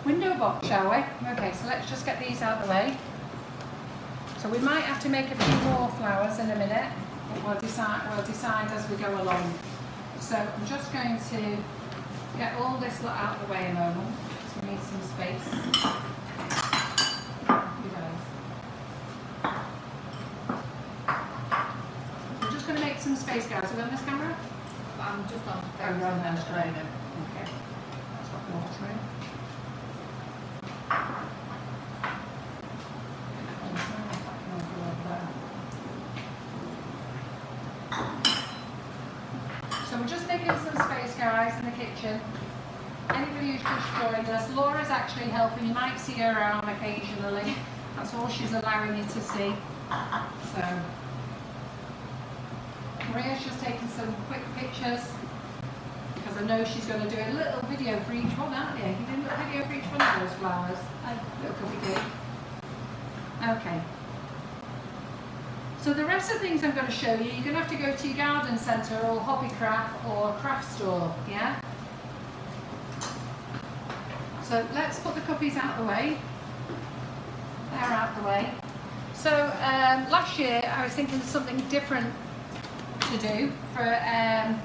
window box, shall we? Okay, so let's just get these out of the way. So we might have to make a few more flowers in a minute. We'll decide as we go along. So I'm just going to get all this lot out of the way a moment. So we need some space. You guys. I'm just going to make some space, guys. Are we on this camera? I'm just on the Oh, you're on there straight. Okay. That's got water in. So we're just making some space, guys, in the kitchen. anybody who's just joined us, Laura's actually helping. You might see her around occasionally. That's all she's allowing you to see. So, Maria's just taking some quick pictures because I know she's going to do a little video for each one, aren't you? You did a little video for each one of those flowers. Look what we did. Okay. So the rest of the things I'm going to show you, you're going to have to go to your garden centre or Hobbycraft or craft store, yeah? So let's put the cuppies out of the way. They're out of the way. So last year I was thinking of something different to do for a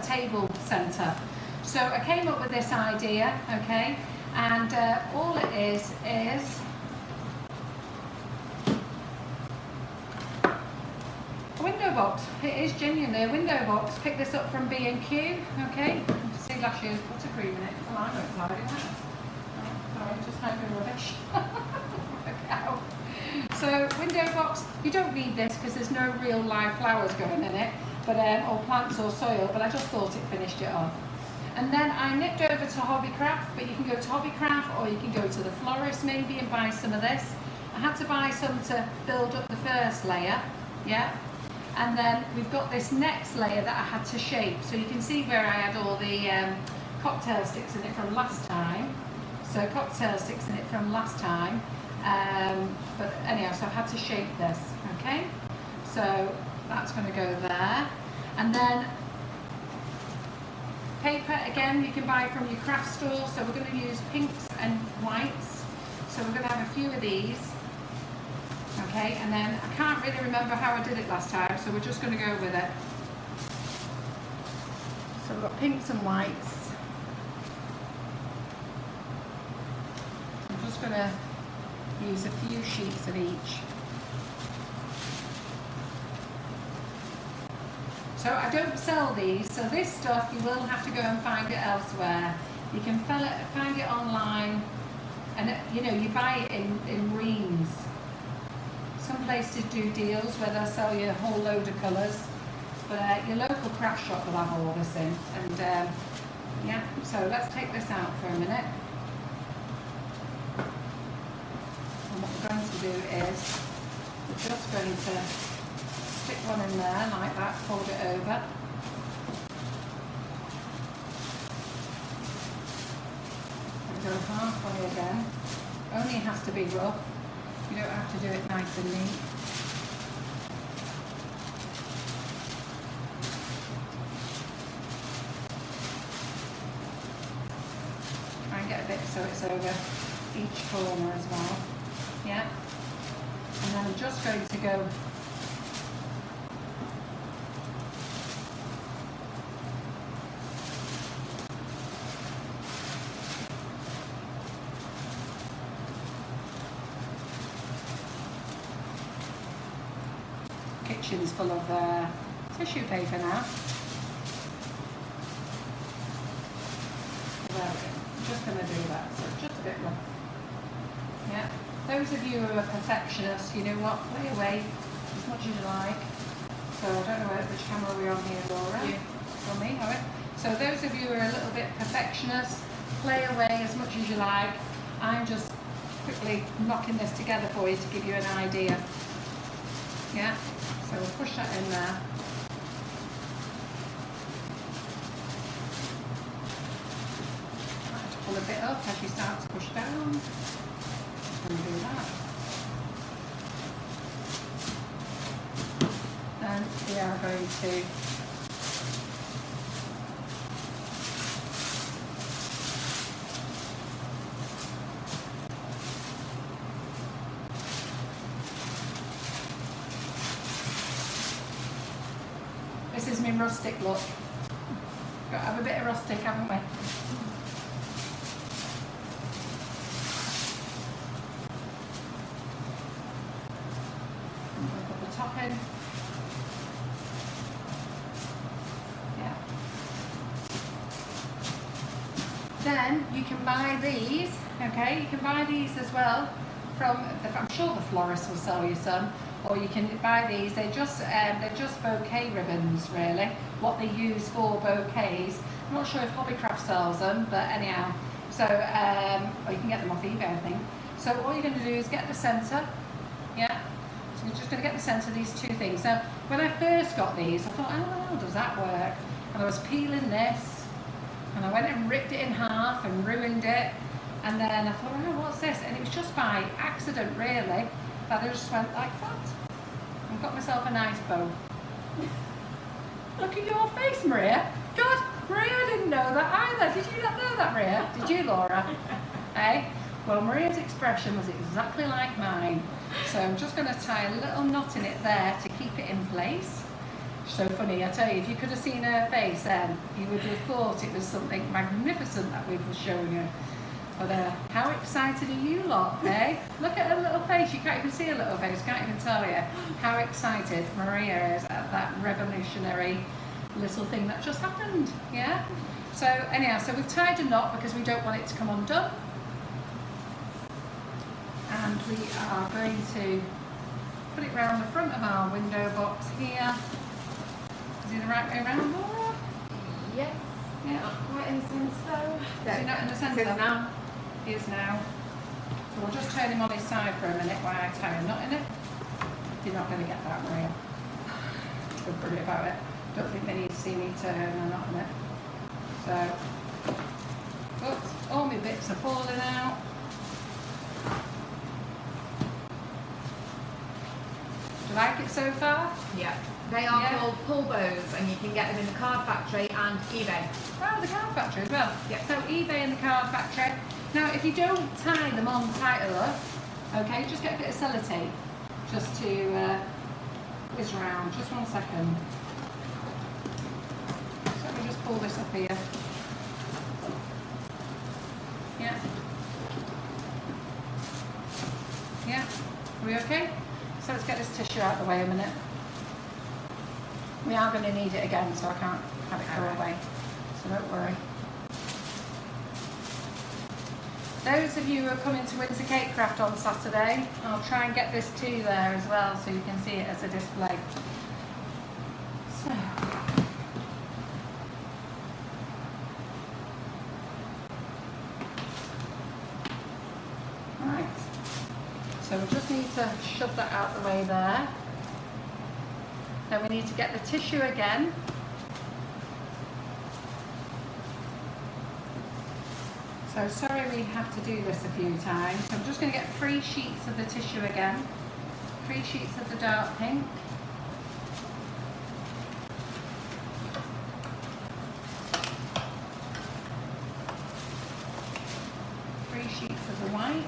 table centre. So I came up with this idea, okay, and all it is a window box. It is genuinely a window box. Pick this up from B&Q, okay. See last year's buttercream in it. Oh, I don't like it. Sorry, just hoping rubbish. Okay. So window box, you don't need this because there's no real live flowers going in it, but or plants or soil, but I just thought it finished it off. And then I nipped over to Hobbycraft, but you can go to Hobbycraft or you can go to the florist maybe and buy some of this. I had to buy some to build up the first layer, yeah? And then we've got this next layer that I had to shape. So you can see where I had all the cocktail sticks in it from last time. So cocktail sticks in it from last time. But anyhow, so I've had to shape this, okay? So that's going to go there. And then paper, again, you can buy from your craft store. So we're going to use pinks and whites. So we're going to have a few of these. Okay, and then I can't really remember how I did it last time, so we're just going to go with it. So we've got pinks and whites. I'm just going to use a few sheets of each. So I don't sell these, so this stuff you will have to go and find it elsewhere. You can find it online, and you know, you buy it in reams. Some places do deals where they'll sell you a whole load of colours, but your local craft shop will have all this in. And yeah, so let's take this out for a minute. And what we're going to do is we're just going to stick one in there like that, fold it over. And go halfway again. Only has to be rough. You don't have to do it nice and neat. Try and get a bit so it's over each corner as well. Yeah. And then I'm just going to go kitchen's full of tissue paper now. There we go. I'm just going to do that, so just a bit rough. Yeah. Those of you who are perfectionists, you know what, play away as much as you like. So I don't know which camera we're on here, Laura. Yeah. It's on me, alright. So those of you who are a little bit perfectionist, play away as much as you like. I'm just quickly knocking this together for you to give you an idea. Yeah. So we'll push that in there. Try to pull a bit up as you start to push down. Just going to do that. Then we are going to this is my rustic look. Got to have a bit of rustic, haven't we? And we'll put the top in. Yeah. Then you can buy these, okay? You can buy these as well from, I'm sure the florist will sell you some. Or you can buy these. They're just bouquet ribbons, really. What they use for bouquets, I'm not sure if Hobbycraft sells them, but anyhow. So, or you can get them off eBay, I think. So all you're going to do is get the centre, yeah? So you're just going to get the centre of these two things. So when I first got these, I thought, oh, does that work? And I was peeling this, and I went and ripped it in half and ruined it. And then I thought, oh, what's this? And it was just by accident, really, that I just went like that. And got myself a nice bow. Look at your face, Maria. God, Maria didn't know that either. Did you not know that, Maria? Did you, Laura? Eh? Well, Maria's expression was exactly like mine. So I'm just going to tie a little knot in it there to keep it in place. So funny, I tell you, if you could have seen her face then, you would have thought it was something magnificent that we were showing her. But how excited are you lot, eh? Look at her little face. You can't even see her little face. Can't even tell you how excited Maria is at that revolutionary little thing that just happened, yeah? So anyhow, so we've tied a knot because we don't want it to come undone. And we are going to put it round the front of our window box here. Is it the right way around, Laura? Yes. Yeah. Not quite in the centre though. Is he not in the centre? It is now. He is now. So we'll just turn him on his side for a minute while I tie a knot in it. You're not going to get that, Maria. Don't worry about it. Don't think they need to see me turn a knot in it. So, oops, all my bits are falling out. Do you like it so far? Yeah. They are Yeah. called pull bows, and you can get them in the Card Factory and eBay. Oh, the Card Factory as well. Yeah. So eBay and the Card Factory. Now, if you don't tie them on tight enough, okay, just get a bit of sellotape just to whiz around. Just 1 second. So let me just pull this up here. Yeah. Yeah. Are we okay? So let's get this tissue out of the way a minute. We are going to need it again, so I can't have it go away. So don't worry. Those of you who are coming to Windsor Cake Craft on Saturday, I'll try and get this to you there as well so you can see it as a display. So. Right. So we just need to shove that out the way there. Then we need to get the tissue again. So sorry we have to do this a few times. So I'm just going to get 3 sheets of the tissue again. 3 sheets of the dark pink. Sheets of the white.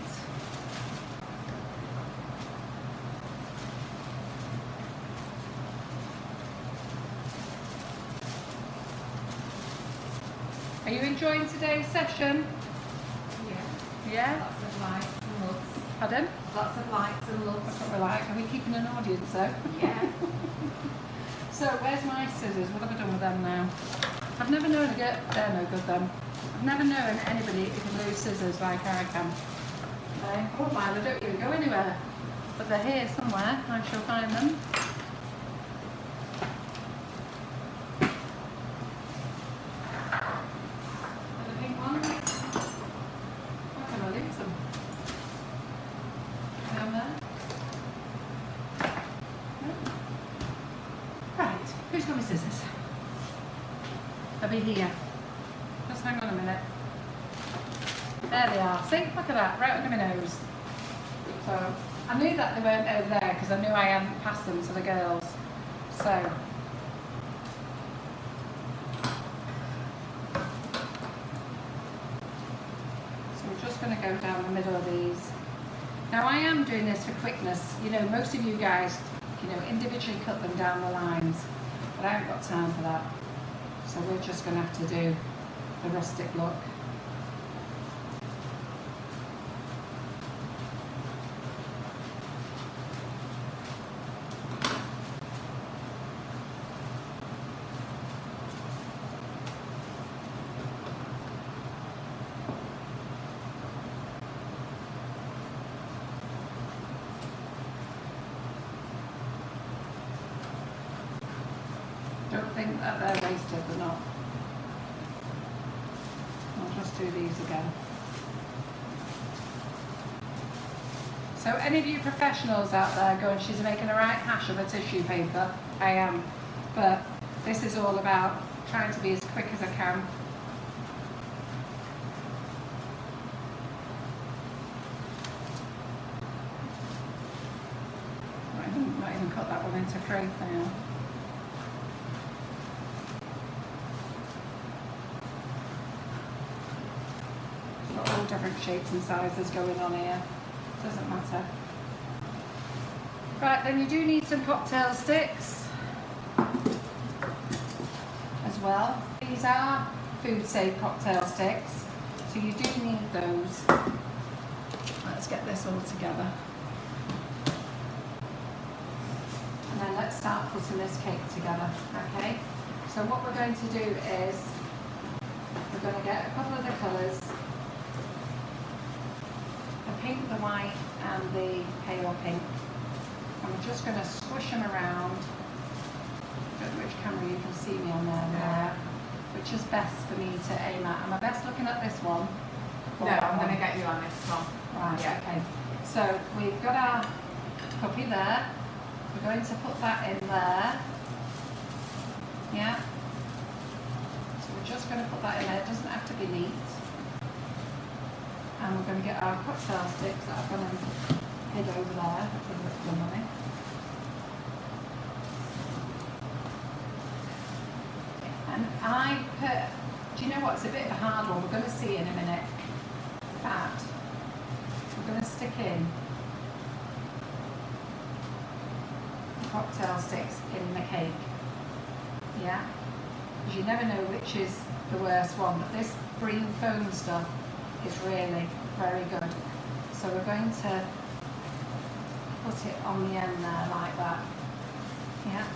Are you enjoying today's session? Yeah. Yeah? Lots of likes and loves. Pardon? Lots of likes and loves. That's what we like. Are we keeping an audience though? Yeah. So where's my scissors? What have I done with them now? I've never known to get, they're no good then. I've never known anybody who can lose scissors like I can. Okay. Oh mine, they don't even go anywhere. But they're here somewhere, I shall find them. And the pink ones. Where can I lose them? Down there? No? Right, who's got my scissors? They'll be here. Just hang on a minute. There they are. See, look at that, right under my nose. So, I knew that they weren't over there because I knew I hadn't passed them to the girls. So, we're just going to go down the middle of these. Now I am doing this for quickness. You know, most of you guys, you know, individually cut them down the lines, but I haven't got time for that. So we're just going to have to do the rustic look. Don't think that they're wasted, they're not. do these again. So any of you professionals out there going, she's making a right hash of a tissue paper? I am. But this is all about trying to be as quick as I can. Not even cut that one into 3 now. Got all different shapes and sizes going on here. Doesn't matter. Right, then you do need some cocktail sticks as well. These are food safe cocktail sticks, so you do need those. Let's get this all together. And then let's start putting this cake together, okay? So what we're going to do is we're going to get a couple of the colours, the pink, the white and the pale pink, and we're just going to squish them around. I don't know which camera you can see me on there, which is best for me to aim at. Am I best looking at this one? No, I'm going to get you on this one. Right, yeah. Okay. So we've got our puppy there. We're going to put that in there. Yeah. So we're just going to put that in there. It doesn't have to be neat. And we're going to get our cocktail sticks that are going to head over there for the money. And I put, do you know what? It's a bit of a hard one. We're going to see in a minute. But we're going to stick in cocktail sticks in the cake, yeah, because you never know which is the worst one, but this green foam stuff is really very good. So we're going to put it on the end there like that, yeah,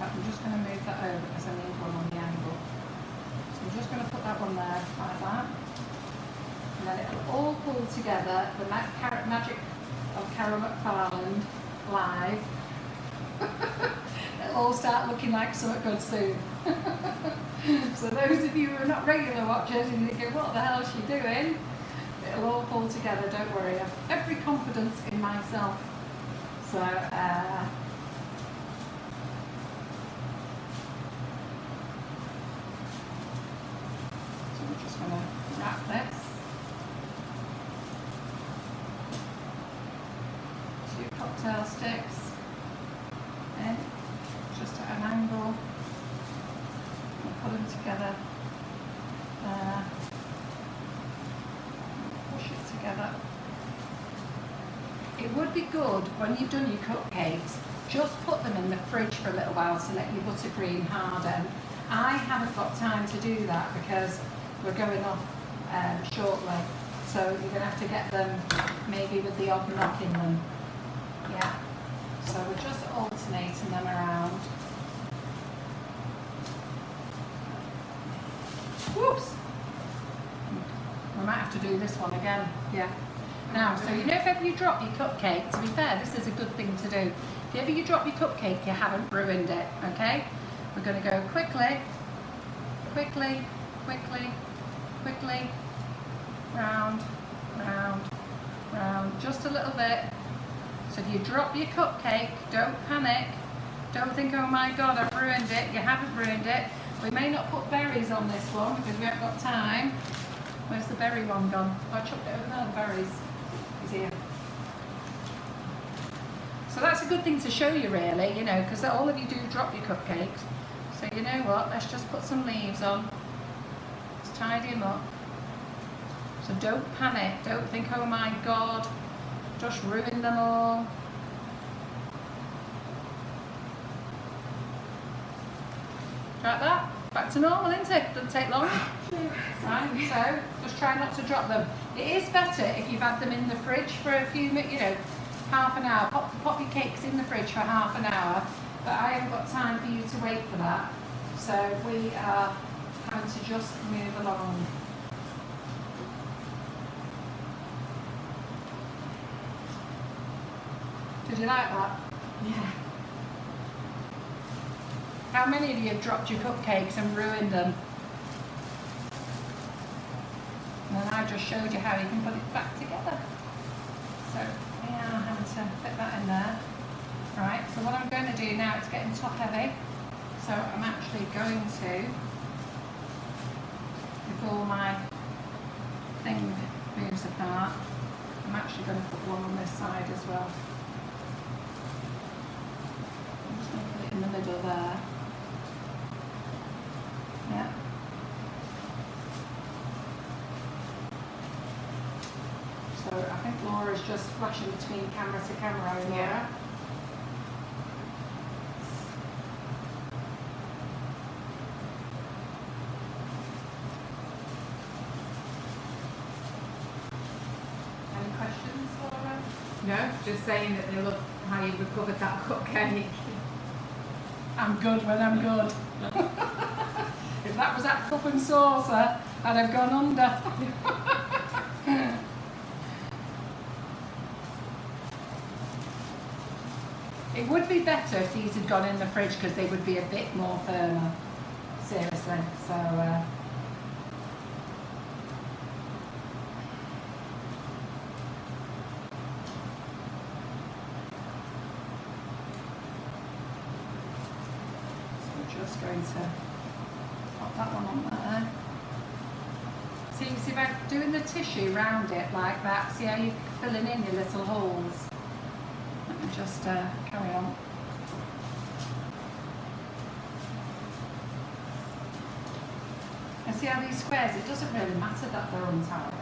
but I'm just going to move that over because I need one on the angle. So I'm just going to put that one there like that, and then it'll all pull together. The magic of Carol McFarland live. It'll all start looking like something good soon. So those of you who are not regular watchers and you think, what the hell is she doing? It'll all pull together, don't worry. I've every confidence in myself. So, we're just going to wrap this. 2 cocktail sticks. In, just at an angle, we'll put them together there, push it together. It would be good when you've done your cupcakes, just put them in the fridge for a little while to let your buttercream harden. I haven't got time to do that because we're going off shortly, so you're going to have to get them maybe with the odd knock in them, yeah. So we're just alternating them around. Whoops! We might have to do this one again. Yeah. Now, so you know if ever you drop your cupcake, to be fair, this is a good thing to do. If ever you drop your cupcake, you haven't ruined it, okay? We're going to go quickly, quickly, quickly, quickly, round, round, round, just a little bit. So if you drop your cupcake, don't panic. Don't think, oh my God, I've ruined it. You haven't ruined it. We may not put berries on this one because we haven't got time. Where's the berry one gone? Oh, I chucked it over there, the berries. He's here. So that's a good thing to show you really, you know, because all of you do drop your cupcakes. So you know what, let's just put some leaves on. Let's tidy them up. So don't panic. Don't think, oh my God, just ruined them all. Like that. Back to normal, isn't it? Doesn't take long. Right, so just try not to drop them. It is better if you've had them in the fridge for a few minutes, you know, half an hour. Pop your cakes in the fridge for half an hour. But I haven't got time for you to wait for that. So we are having to just move along. Did you like that? Yeah. How many of you have dropped your cupcakes and ruined them? I just showed you how you can put it back together. So we are having to fit that in there. Right, so what I'm going to do now, it's getting top heavy, so I'm actually going to, before my thing moves apart, I'm actually going to put one on this side as well. I'm just going to put it in the middle there. Yeah. So I think Laura's just flashing between camera to camera, Laura. Yeah. Any questions, Laura? No, just saying that they love how you recovered that cupcake. I'm good when I'm good. If that was that cup and saucer, I'd have gone under. It would be better if these had gone in the fridge because they would be a bit more firmer. Seriously. So, we're just going to pop that one on there. See by doing the tissue round it like that, see how you're filling in your little holes? Let me just carry on. And see how these squares, it doesn't really matter that they're untidy.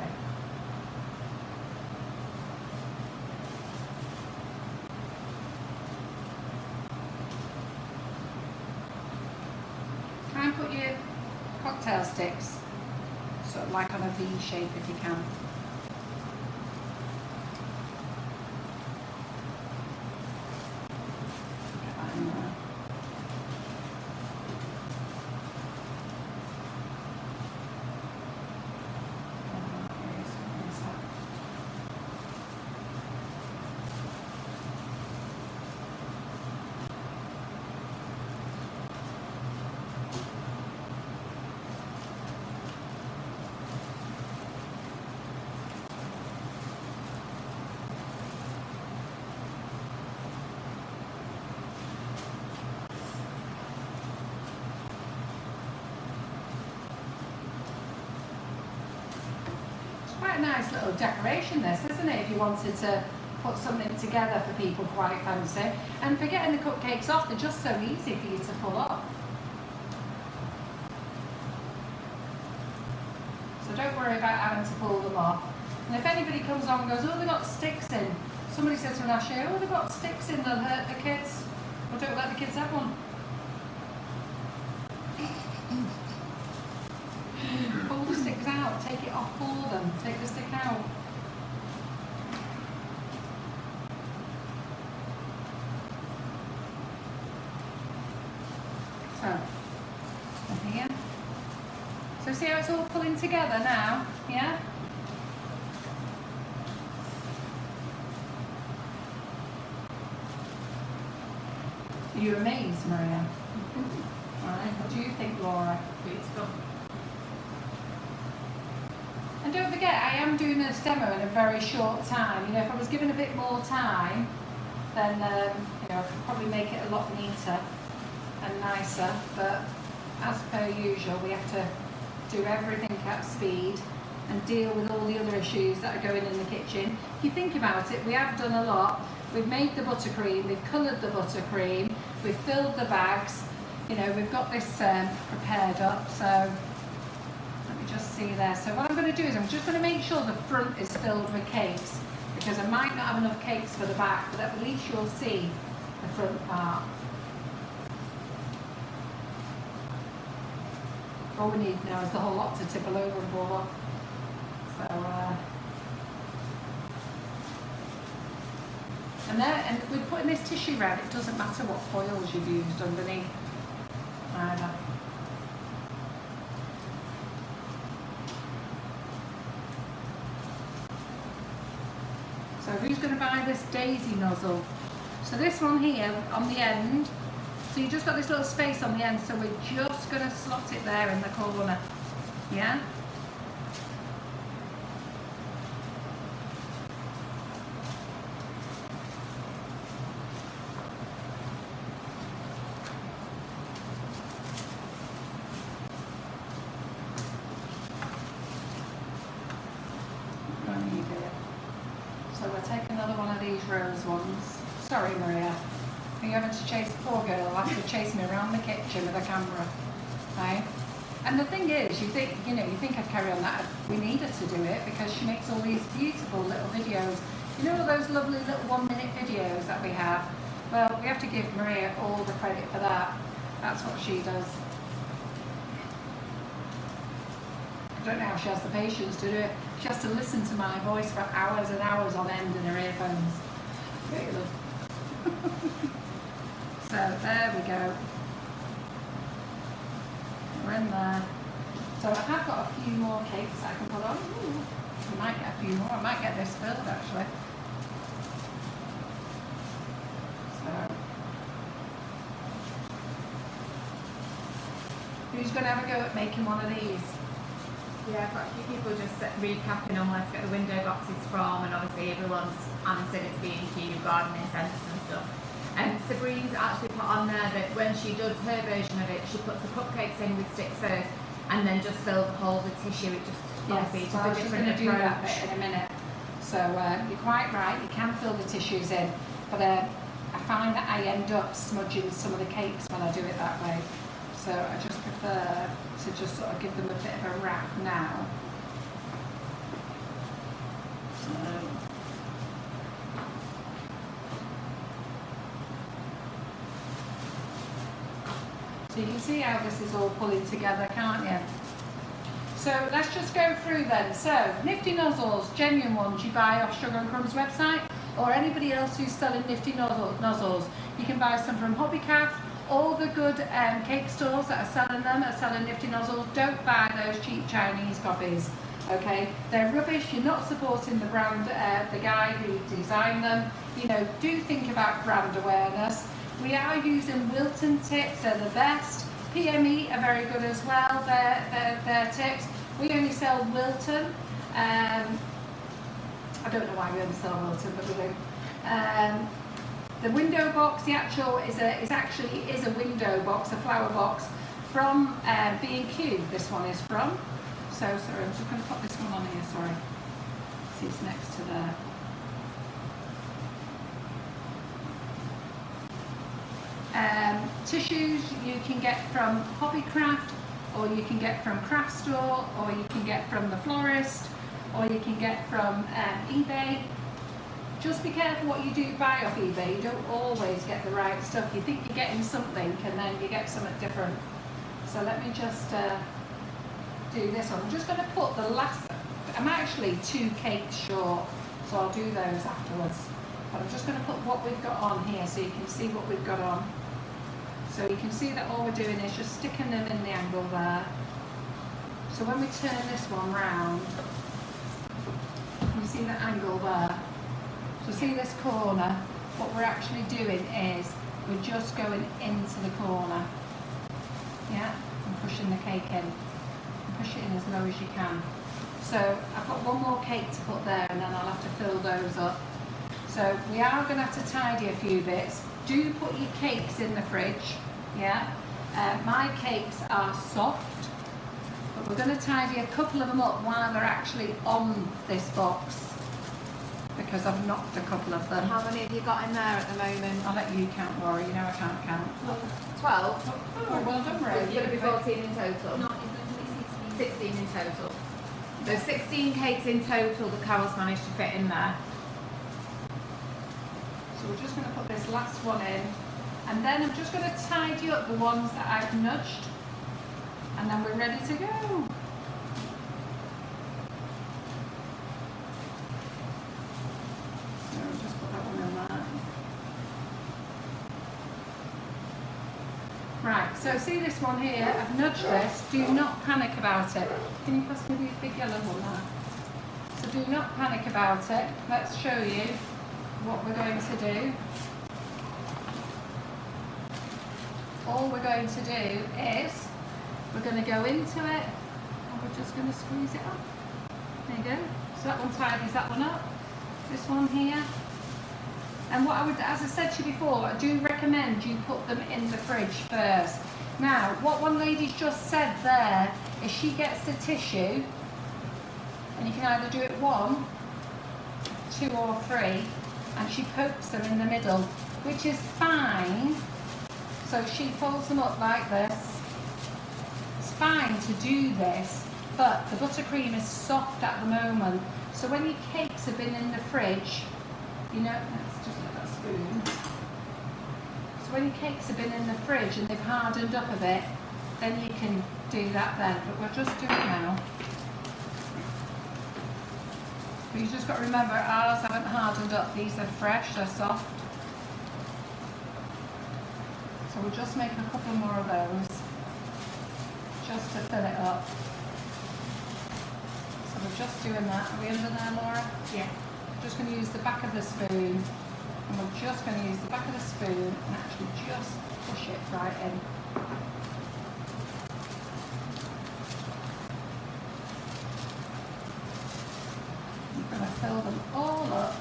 Try and put your cocktail sticks sort of like on a V shape if you can. Get that in there. Where's that? Quite a nice little decoration this, isn't it, if you wanted to put something together for people quite fancy. And for getting the cupcakes off, they're just so easy for you to pull off. So don't worry about having to pull them off. And if anybody comes on and goes, oh, they've got sticks in. Somebody said to me last year, oh, they've got sticks in, they'll hurt the kids. Well, don't let the kids have one. Pull the sticks out, take it off for them, take the stick out. So, in here. So see how it's all pulling together now, yeah? Are you amazed, Maria? Right, what do you think, Laura? Beautiful. And don't forget, I am doing this demo in a very short time. You know, if I was given a bit more time, then you know, I could probably make it a lot neater and nicer. But as per usual, we have to do everything at speed and deal with all the other issues that are going in the kitchen. If you think about it, we have done a lot. We've made the buttercream, we've coloured the buttercream, we've filled the bags. You know, we've got this prepared up. So just see there. So what I'm going to do is I'm just going to make sure the front is filled with cakes, because I might not have enough cakes for the back, but at least you'll see the front part. All we need now is the whole lot to tipple over and ball off. So and with putting this tissue around, it doesn't matter what foils you've used underneath either. So who's going to buy this daisy nozzle? So this one here on the end, so you just got this little space on the end, so we're just going to slot it there in the corner, yeah? So we'll take another one of these rose ones. Sorry, Maria. Are you having to chase the poor girl? Has to chase me around the kitchen with a camera. Right? And the thing is, you think I'd carry on that. We need her to do it because she makes all these beautiful little videos. You know all those lovely little 1-minute videos that we have? Well, we have to give Maria all the credit for that. That's what she does. I don't know how she has the patience to do it. She has to listen to my voice for hours and hours on end in her earphones. Really love. So there we go. We're in there. So I have got a few more cakes I can put on. Ooh, I might get a few more. I might get this filled actually. So who's going to have a go at making one of these? Yeah, I've got a few people just recapping on where to get the window boxes from, and obviously everyone's answered it's B&Q, gardening centres and stuff. And Sabrine's actually put on there that when she does her version of it, she puts the cupcakes in with sticks first and then just fills the holes with tissue. It just obviously so I was just going to do that bit in a minute. So you're quite right, you can fill the tissues in, but I find that I end up smudging some of the cakes when I do it that way. So I just prefer to just sort of give them a bit of a wrap now. So you can see how this is all pulling together, can't you? So let's just go through then. So Nifty Nozzles, genuine ones you buy off Sugar and Crumbs website, or anybody else who's selling Nifty Nozzles. You can buy some from Hobbycraft. All the good cake stores that are selling them are selling Nifty Nozzles. Don't buy those cheap Chinese copies, okay? They're rubbish. You're not supporting the brand, the guy who designed them. You know, do think about brand awareness. We are using Wilton tips. They're the best. PME are very good as well. They're tips. We only sell Wilton. I don't know why we only sell Wilton, but we do. The window box, the actual is a window box, a flower box from B&Q. This one is from. So sorry, I'm just going to put this one on here. Sorry, see it's next to there. Tissues you can get from Hobbycraft, or you can get from Craft Store, or you can get from the florist, or you can get from eBay. Just be careful what you do buy off eBay. You don't always get the right stuff. You think you're getting something and then you get something different. So let me just do this one. I'm just going to put the last, I'm actually 2 cakes short, so I'll do those afterwards. But I'm just going to put what we've got on here so you can see what we've got on. So you can see that all we're doing is just sticking them in the angle there. So when we turn this one round, you see the angle there. So see this corner, what we're actually doing is we're just going into the corner, yeah, and pushing the cake in. And push it in as low as you can. So I've got one more cake to put there and then I'll have to fill those up. So we are going to have to tidy a few bits. Do put your cakes in the fridge, yeah. My cakes are soft, but we're going to tidy a couple of them up while they're actually on this box, because I've knocked a couple of them. How many have you got in there at the moment? I'll let you count, Laura, you know I can't count. 12? Oh, well done, Ray. It's going to be 14 in total? No, it's going to be 16 16. in total. So 16 cakes in total that Carol's managed to fit in there. So we're just going to put this last one in, and then I'm just going to tidy up the ones that I've nudged, and then we're ready to go. So I'll just put that one in there. Right, so see this one here, I've nudged this. Do not panic about it. Can you pass me the big yellow one there? So do not panic about it. Let's show you what we're going to do. All we're going to do is we're going to go into it and we're just going to squeeze it up. There you go. So that one tidies that one up. This one here. And what I would, as I said to you before, I do recommend you put them in the fridge first. Now, what one lady's just said there is she gets the tissue, and you can either do it 1, 2 or 3 and she pokes them in the middle, which is fine. So she folds them up like this. It's fine to do this, but the buttercream is soft at the moment. So when your cakes have been in the fridge, you know, let's just get that spoon. So when your cakes have been in the fridge and they've hardened up a bit, then you can do that then, but we'll just do it now. But you just got to remember, ours haven't hardened up, these are fresh, they're soft. So we'll just make a couple more of those, just to fill it up. So we're just doing that. Are we under there, Laura? Yeah. I'm just going to use the back of the spoon, and we're just going to use the back of the spoon and actually just push it right in. I'm going to fill them all up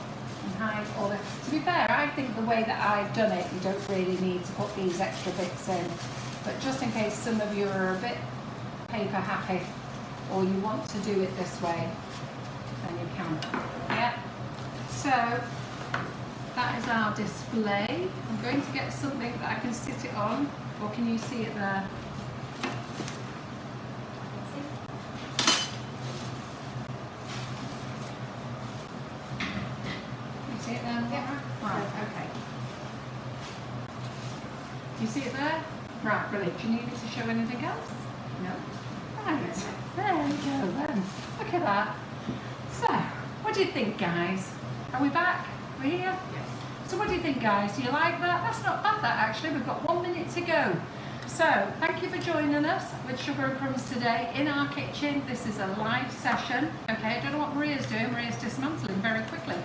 and hide all the... To be fair, I think the way that I've done it, you don't really need to put these extra bits in. But just in case some of you are a bit paper happy, or you want to do it this way, then you can. Yeah. So that is our display. I'm going to get something that I can sit it on, or can you see it there? You see it there, Laura? Yeah. Right. Okay. You see it there? Right. Brilliant. Do you need me to show anything else? No. Right, there we go then. Look at that. So, what do you think, guys? Are we back? We're here? Yes. So what do you think, guys? Do you like that? That's not bad, that, actually. We've got 1 minute to go. So, thank you for joining us with Sugar and Crumbs today in our kitchen. This is a live session. Okay, I don't know what Maria's doing. Maria's dismantling very quickly.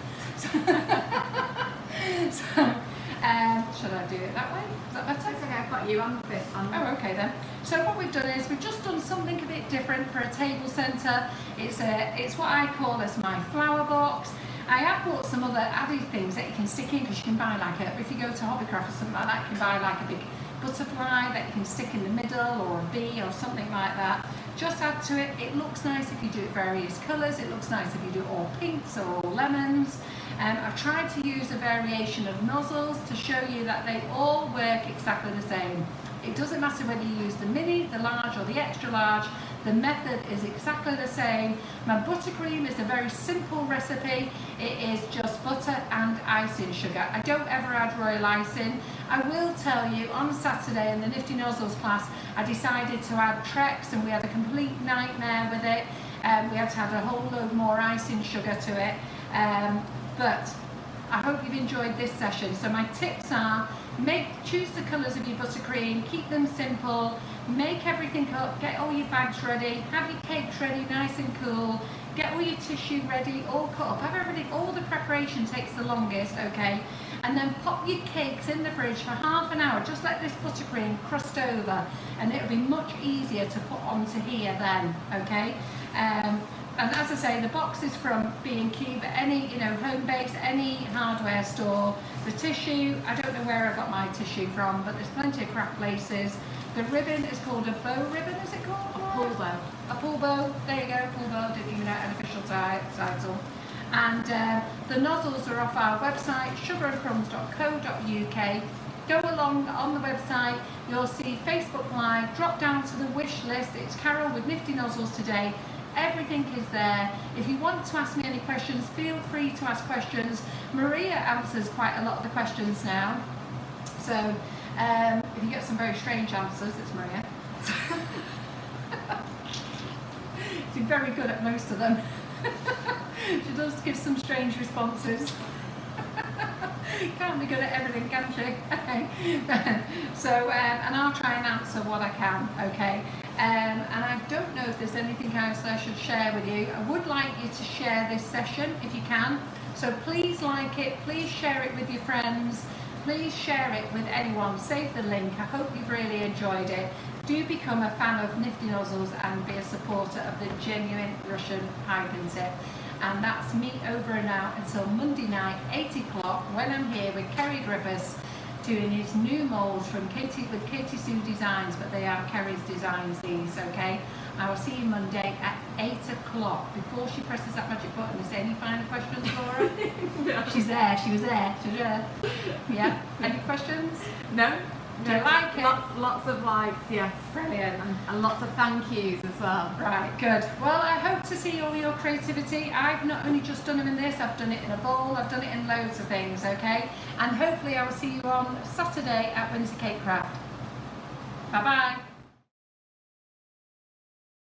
Should I do it that way? Is that better? It's okay, I've got you on the fifth. Oh, okay then. So what we've done is we've just done something a bit different for a table centre. It's what I call as my flower box. I have bought some other added things that you can stick in, because you can buy like if you go to Hobbycraft or something like that, you can buy like a big butterfly that you can stick in the middle, or a bee or something like that. Just add to it. It looks nice if you do it various colours. It looks nice if you do it all pinks or all lemons. I've tried to use a variation of nozzles to show you that they all work exactly the same. It doesn't matter whether you use the mini, the large or the extra large. The method is exactly the same. My buttercream is a very simple recipe. It is just butter and icing sugar. I don't ever add royal icing. I will tell you, on Saturday in the Nifty Nozzles class, I decided to add Trex, and we had a complete nightmare with it. We had to add a whole load more icing sugar to it. But I hope you've enjoyed this session. So my tips are, choose the colours of your buttercream, keep them simple, make everything up, get all your bags ready, have your cakes ready nice and cool, get all your tissue ready, all cut up, have everything, all the preparation takes the longest, okay? And then pop your cakes in the fridge for half an hour, just let this buttercream crust over, and it'll be much easier to put onto here then, okay? And as I say, the box is from B&Q, but any, home-based, any hardware store. The tissue, I don't know where I got my tissue from, but there's plenty of craft laces. The ribbon is called a bow ribbon, is it called? A pull bow. A pull bow, there you go, pull bow, didn't even know an official title. And the nozzles are off our website, sugarandcrumbs.co.uk. Go along on the website, you'll see Facebook Live, drop down to the wish list. It's Carol with Nifty Nozzles today. Everything is there. If you want to ask me any questions, feel free to ask questions. Maria answers quite a lot of the questions now. So if you get some very strange answers, it's Maria. She's very good at most of them. She does give some strange responses. Can't be good at everything, can she? So, and I'll try and answer what I can, okay? And I don't know if there's anything else I should share with you. I would like you to share this session if you can. So please like it, please share it with your friends, please share it with anyone, save the link. I hope you've really enjoyed it. Do become a fan of Nifty Nozzles and be a supporter of the genuine Russian piping tip. And that's me over and out until Monday night, 8 o'clock, when I'm here with Kerry Griffiths doing his new moulds with Katie Sue Designs, but they are Kerry's designs, these, okay? I will see you Monday at 8 o'clock. Before she presses that magic button, is there any final questions, Laura? No. She's there, she was there, she was there. Yeah, any questions? No? Do you like it? Lots of likes, yes. Brilliant. And lots of thank yous as well. Right, good. Well, I hope to see all your creativity. I've not only just done them in this, I've done it in a bowl, I've done it in loads of things, okay? And hopefully I will see you on Saturday at Windsor Cake Craft. Bye-bye.